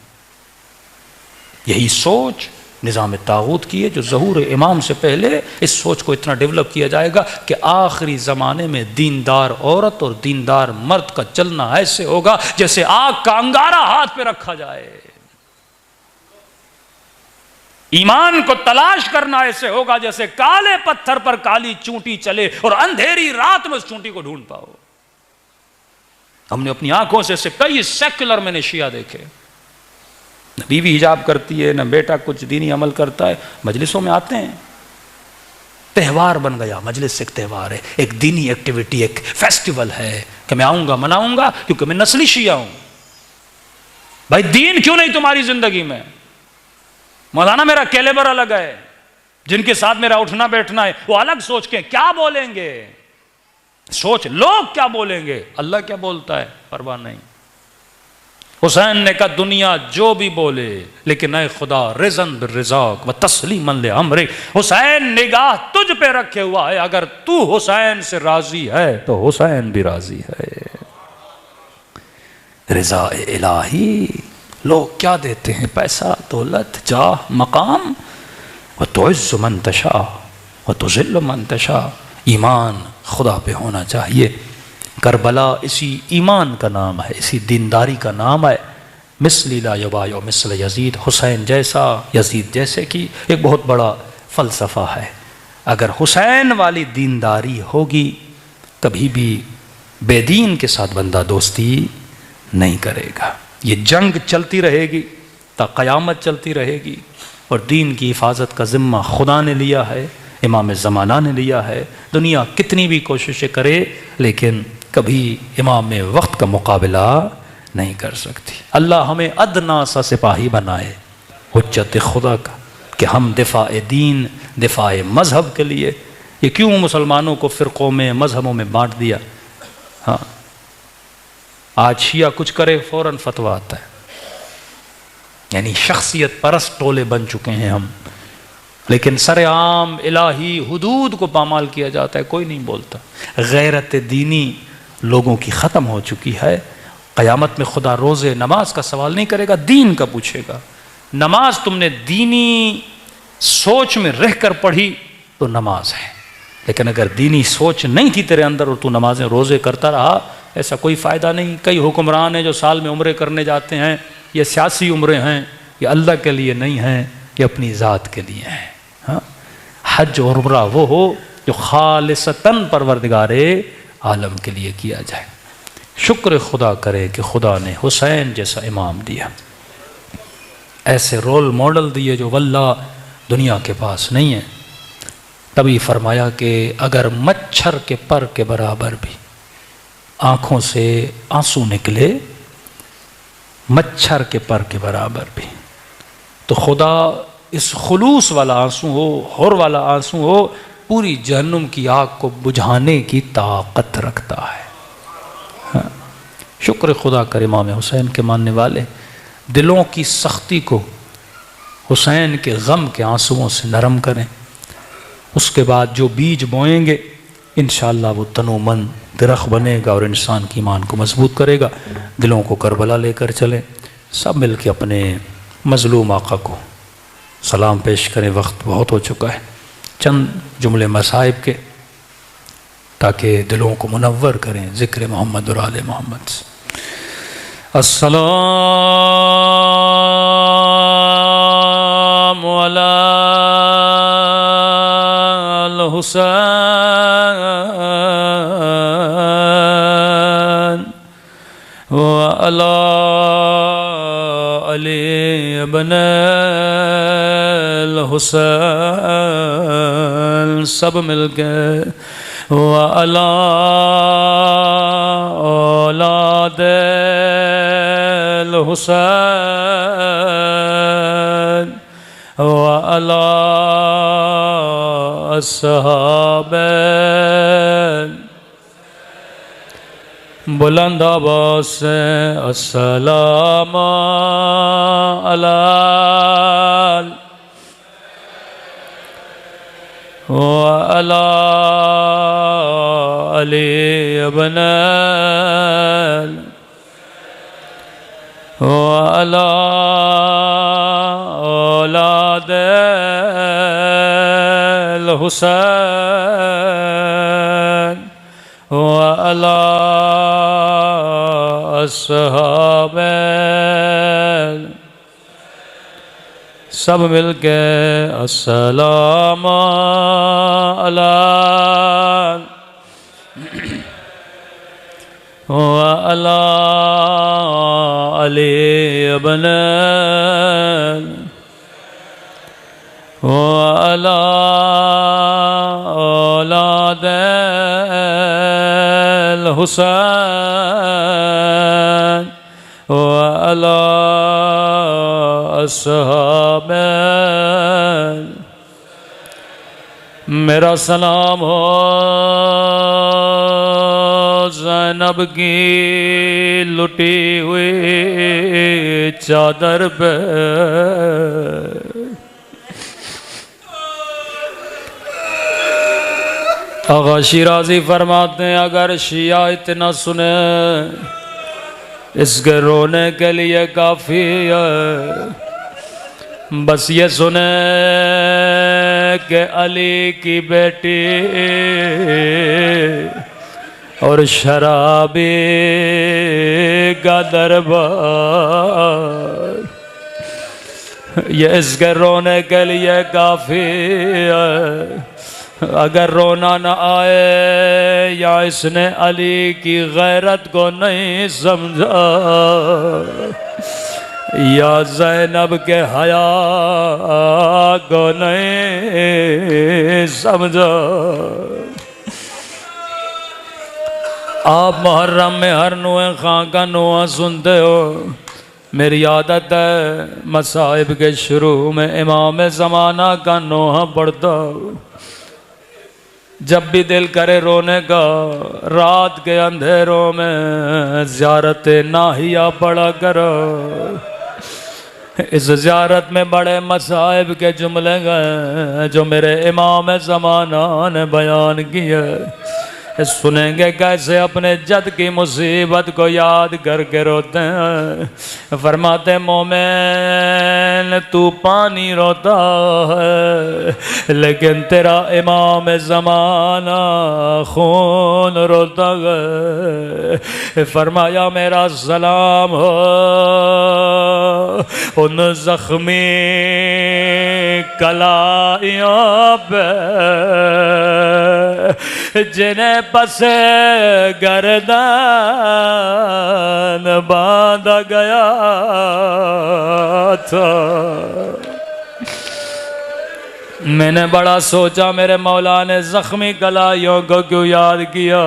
यही सोच निज़ाम तागूत की है, जो ज़हूर इमाम से पहले इस सोच को इतना डेवलप किया जाएगा कि आखिरी ज़माने में दीनदार औरत और दीनदार मर्द का चलना ऐसे होगा जैसे आग का अंगारा हाथ पे रखा जाए। ईमान को तलाश करना ऐसे होगा जैसे काले पत्थर पर काली चूंटी चले और अंधेरी रात में उस चूंटी को ढूंढ पाओ। हमने अपनी आंखों से कई सेक्युलर मैंने शिया देखे, न बीवी हिजाब करती है, न बेटा कुछ दीनी अमल करता है, मजलिसों में आते हैं, त्यौहार बन गया। मजलिस एक त्यौहार है, एक दीनी एक्टिविटी, एक फेस्टिवल है कि मैं आऊंगा मनाऊंगा क्योंकि मैं नस्ली शिया हूं। भाई दीन क्यों नहीं तुम्हारी जिंदगी में? मौलाना मेरा कैलेबर अलग है, जिनके साथ मेरा उठना बैठना है वो अलग सोच के क्या बोलेंगे, सोच लोग क्या बोलेंगे, अल्लाह क्या बोलता है परवाह नहीं। हुसैन ने कहा दुनिया जो भी बोले लेकिन ऐ खुदा रिज़न बिर्रिज़ाक व तस्लीमन ले अमरे, हुसैन निगाह तुझ पे रखे हुआ है, अगर तू हुसैन से राजी है तो हुसैन भी राजी है। रिज़ा इलाही। लोग क्या देते हैं? पैसा, दौलत, जाह, मकाम। व तुइज़्ज़ु मन तशा व तुज़िल्लु मन तशा। ईमान खुदा पे होना चाहिए। करबला इसी ईमान का नाम है, इसी दीनदारी का नाम है। मिस्ली ला यबायो मिस्ल यजीद, हुसैन जैसा यजीद जैसे कि एक बहुत बड़ा फ़लसफ़ा है। अगर हुसैन वाली दीनदारी होगी कभी भी बेदीन के साथ बंदा दोस्ती नहीं करेगा। ये जंग चलती रहेगी ता क़यामत चलती रहेगी, और दीन की हिफाजत का ज़िम्मा खुदा ने लिया है, इमाम ज़माना ने लिया है। दुनिया कितनी भी कोशिशें करे लेकिन कभी इमाम वक्त का मुकाबला नहीं कर सकती। अल्लाह हमें अदना सा सिपाही बनाए हुज्जत खुदा का, कि हम दिफ़ाए दीन, दिफ़ाए मज़हब के लिए। ये क्यों मुसलमानों को फ़िरक़ों में, मज़हबों में बांट दिया? हाँ, आज शिया कुछ करे फ़ौरन फतवा आता है, यानी शख्सियत परस्त टोले बन चुके हैं हम। लेकिन सरेआम इलाही हुदूद को पामाल किया जाता है, कोई नहीं बोलता। गैरत दीनी लोगों की ख़त्म हो चुकी है। क़यामत में खुदा रोज़े नमाज का सवाल नहीं करेगा, दीन का पूछेगा। नमाज तुमने दीनी सोच में रह कर पढ़ी तो नमाज है, लेकिन अगर दीनी सोच नहीं थी तेरे अंदर और तू नमाजें रोज़े करता रहा, ऐसा कोई फ़ायदा नहीं। कई हुक्मरान हैं जो साल में उम्रे करने जाते हैं, ये सियासी उम्रे हैं, ये अल्लाह के लिए नहीं हैं, ये अपनी ज़ात के लिए हैं। हाँ, हज और उम्रा वो हो जो खालिसतन परवरदिगारे आलम के लिए किया जाए। शुक्र खुदा करे कि खुदा ने हुसैन जैसा इमाम दिया, ऐसे रोल मॉडल दिए जो वल्लाह दुनिया के पास नहीं है। तभी फरमाया कि अगर मच्छर के पर के बराबर भी आँखों से आंसू निकले, मच्छर के पर के बराबर भी, तो खुदा इस खुलूस वाला आंसू हो, हुर वाला आंसू हो, पूरी जहन्नुम की आग को बुझाने की ताकत रखता है। हाँ। शुक्र खुदा कर इमाम हुसैन के मानने वाले दिलों की सख्ती को हुसैन के गम के आंसुओं से नरम करें। उसके बाद जो बीज बोएंगे इंशाअल्लाह वो तनोमन दरख्त बनेगा और इंसान की ईमान को मजबूत करेगा। दिलों को करबला लेकर चलें, सब मिल के अपने मजलूम आका को सलाम पेश करें। वक्त बहुत हो चुका है, चंद जुमले मसाइब के, ताकि दिलों को मुनव्वर करें ज़िक्र मोहम्मद और आले मोहम्मद से। अस्सलामु अल हुसैन व अला अली इब्न अल हुसैन, सब मिल के व अला औलाद अल हुसैन व अला अस्हाबे, बुलंद आवाज़ से अस्सलाम अला व अला अली इब्न व अला औलाद अल हुसैन व अला अस्हाबे, सब मिल के अस्सलाम अला व अला अली इब्न व अला औलाद अल हुसैन व अला अस्हाबे। मेरा सलाम हो ज़ैनब की लुटी हुई चादर पे, आगा शिराज़ी फरमाते हैं अगर शिया इतना सुने इसके रोने के लिए काफ़ी है, बस ये सुने कि अली की बेटी और शराबी का दरबार, ये इसके रोने के लिए काफ़ी है। अगर रोना न आए या इसने अली की गैरत को नहीं समझा या ज़ैनब के हया को नहीं समझा। आप मुहर्रम में हर नुए खां का नुआ सुनते हो, मेरी आदत है मसाइब के शुरू में इमाम ज़माना का नोहा पढ़ता हूँ। जब भी दिल करे रोने का रात के अंधेरों में ज़ियारत नाहिया पढ़ा करो। इस ज़ियारत में बड़े मसाइब के जुमले गए जो मेरे इमाम ज़माना ने बयान किए। सुनेंगे कैसे अपने जद की मुसीबत को याद करके रोते हैं। फरमाते मोमेन तू पानी रोता है लेकिन तेरा इमाम ज़माना खून रोता है। फरमाया मेरा सलाम हो उन जख्मी कलाइयों पे जिन्हें पसे गर्दन बांधा गया था। मैंने बड़ा सोचा मेरे मौला ने जख्मी कलाइयों को क्यों याद किया।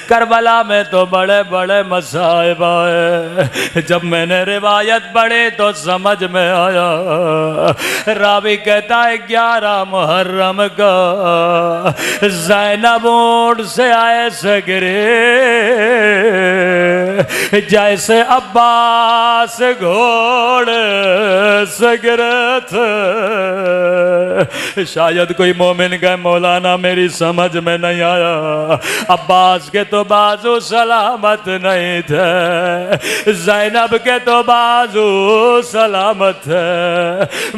करबला में तो बड़े बड़े मसाइब आए। जब मैंने रिवायत पढ़ी तो समझ में आया। रावी कहता है 11 मुहर्रम का ज़ैनब ऊंट से आए सगरे जैसे अब्बास घोड़े सगरे थे। शायद कोई मोमिन कहे मौलाना मेरी समझ में नहीं आया। अब्बास के तो बाजू सलामत नहीं थे, ज़ैनब के तो बाजू सलामत थे।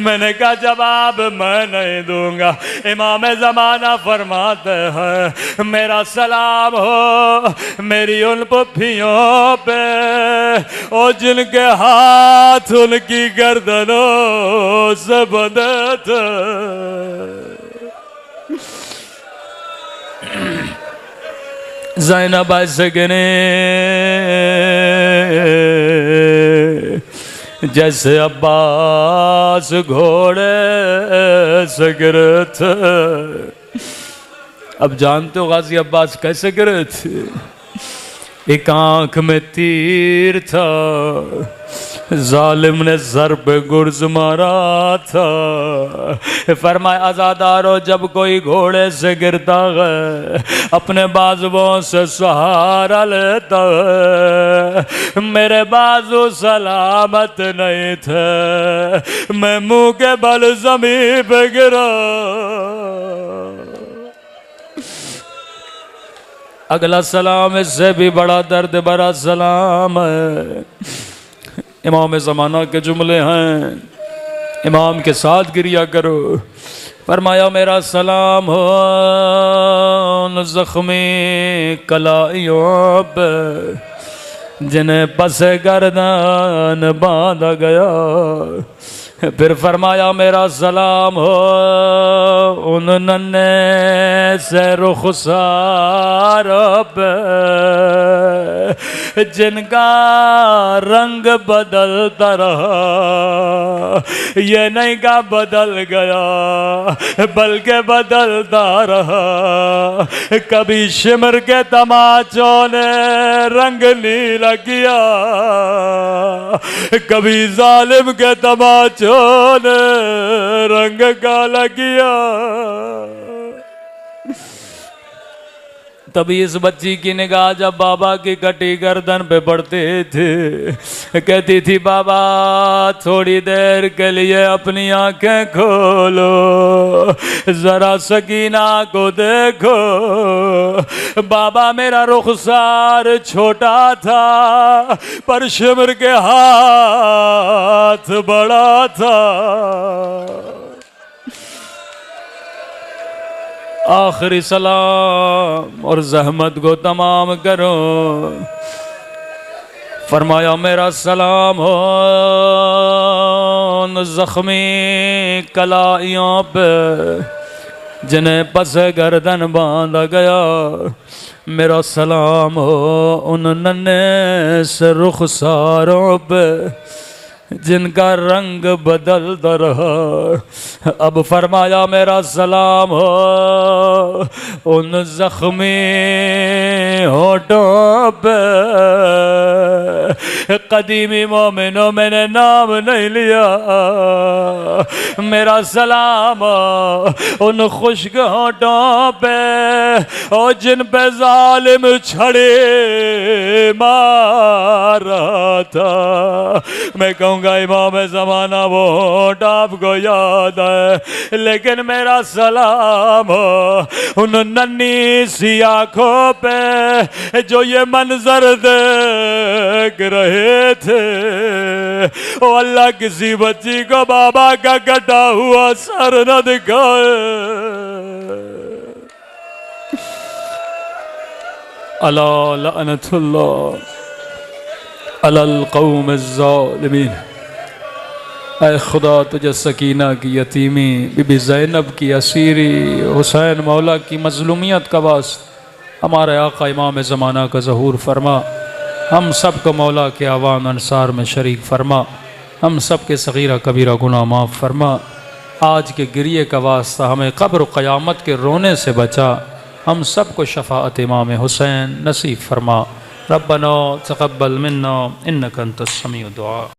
मैंने कहा जवाब मैं नहीं दूंगा। इमाम ज़माना फरमाते हैं मेरा सलाम हो मेरी उन पुफियों पे ओ जिनके हाथ उनकी गर्दनों से बंधे थे। ज़ैनब ऐसे गिने जैसे अब्बास घोड़े से गिरे थे। अब जानते हो गाजी अब्बास कैसे गिरे थे। एक आंख में तीर था, जालिम ने सर पे गुर्ज मारा था। फरमाया आज़ादारो जब कोई घोड़े से गिरता है अपने बाजुओं से सहारा लेता है। मेरे बाजू सलामत नहीं थे, मैं मुंह के बल ज़मीन पे गिरा। अगला सलाम इससे भी बड़ा दर्द भरा सलाम है। इमाम ज़माना के जुमले हैं, इमाम के साथ गिरिया करो। फरमाया मेरा सलाम हो ज़ख्मी कलाइयों पे जिन्हें पसे गर्दन बांधा गया। फिर फरमाया मेरा सलाम हो उन नन्हे से रुखसार पे जिनका रंग बदलता रहा। ये नहीं का बदल गया बल्कि बदलता रहा। कभी शिमर के तमाचों ने रंग नीला किया, कभी जालिम के तमाचों ने रंग काला किया। तभी इस बच्ची की निगाह जब बाबा की कटी गर्दन पे पड़ते थे कहती थी बाबा थोड़ी देर के लिए अपनी आंखें खोलो, जरा सकीना को देखो। बाबा मेरा रुखसार छोटा था पर शिमर के हाथ बड़ा था। आखिरी सलाम और जहमत को तमाम करो। फरमाया मेरा सलाम हो जख्मी कलाइयों पे जिन्हें पसे गर्दन बांधा गया। मेरा सलाम हो उन नन्हे से रुखसारों पे जिनका रंग बदलता रहा। अब फरमाया मेरा सलाम हो उन जख्मी होठों पे कदीमी मोमिनो मैंने नाम नहीं लिया, मेरा सलाम उन खुश्क होठों पे और जिन पे जालिम छड़े मार रहा था। मैं कहूँगा इमाम ज़माना वो होठ आपको याद है, लेकिन मेरा सलाम उन नन्ही सी आँखों पे जो ये मंजर देख रहे थे। ओ अल्लाह किसी बच्ची को बाबा का कटा हुआ सर न दिखाए। अला लअनतुल्लाह अलल कौम ज़ालिमीन। ऐ खुदा तुझे सकीना की यतीमी, बीबी ज़ैनब की असीरी, हुसैन मौला की मज़लूमियत का वास्ता हमारे आका इमाम ज़माना का ज़हूर फरमा। हम सब को मौला के आवान अंसार में शरीक फरमा। हम सब के सगीरा कबीरा गुनाह माफ़ फरमा। आज के गिरिए का वास्ता हमें क़ब्र क़यामत के रोने से बचा। हम सब को शफ़ाअत इमाम हुसैन नसीब फरमा। रब्बना तक़ब्बल मिन्ना इन्नका अंतस समीउद दुआ।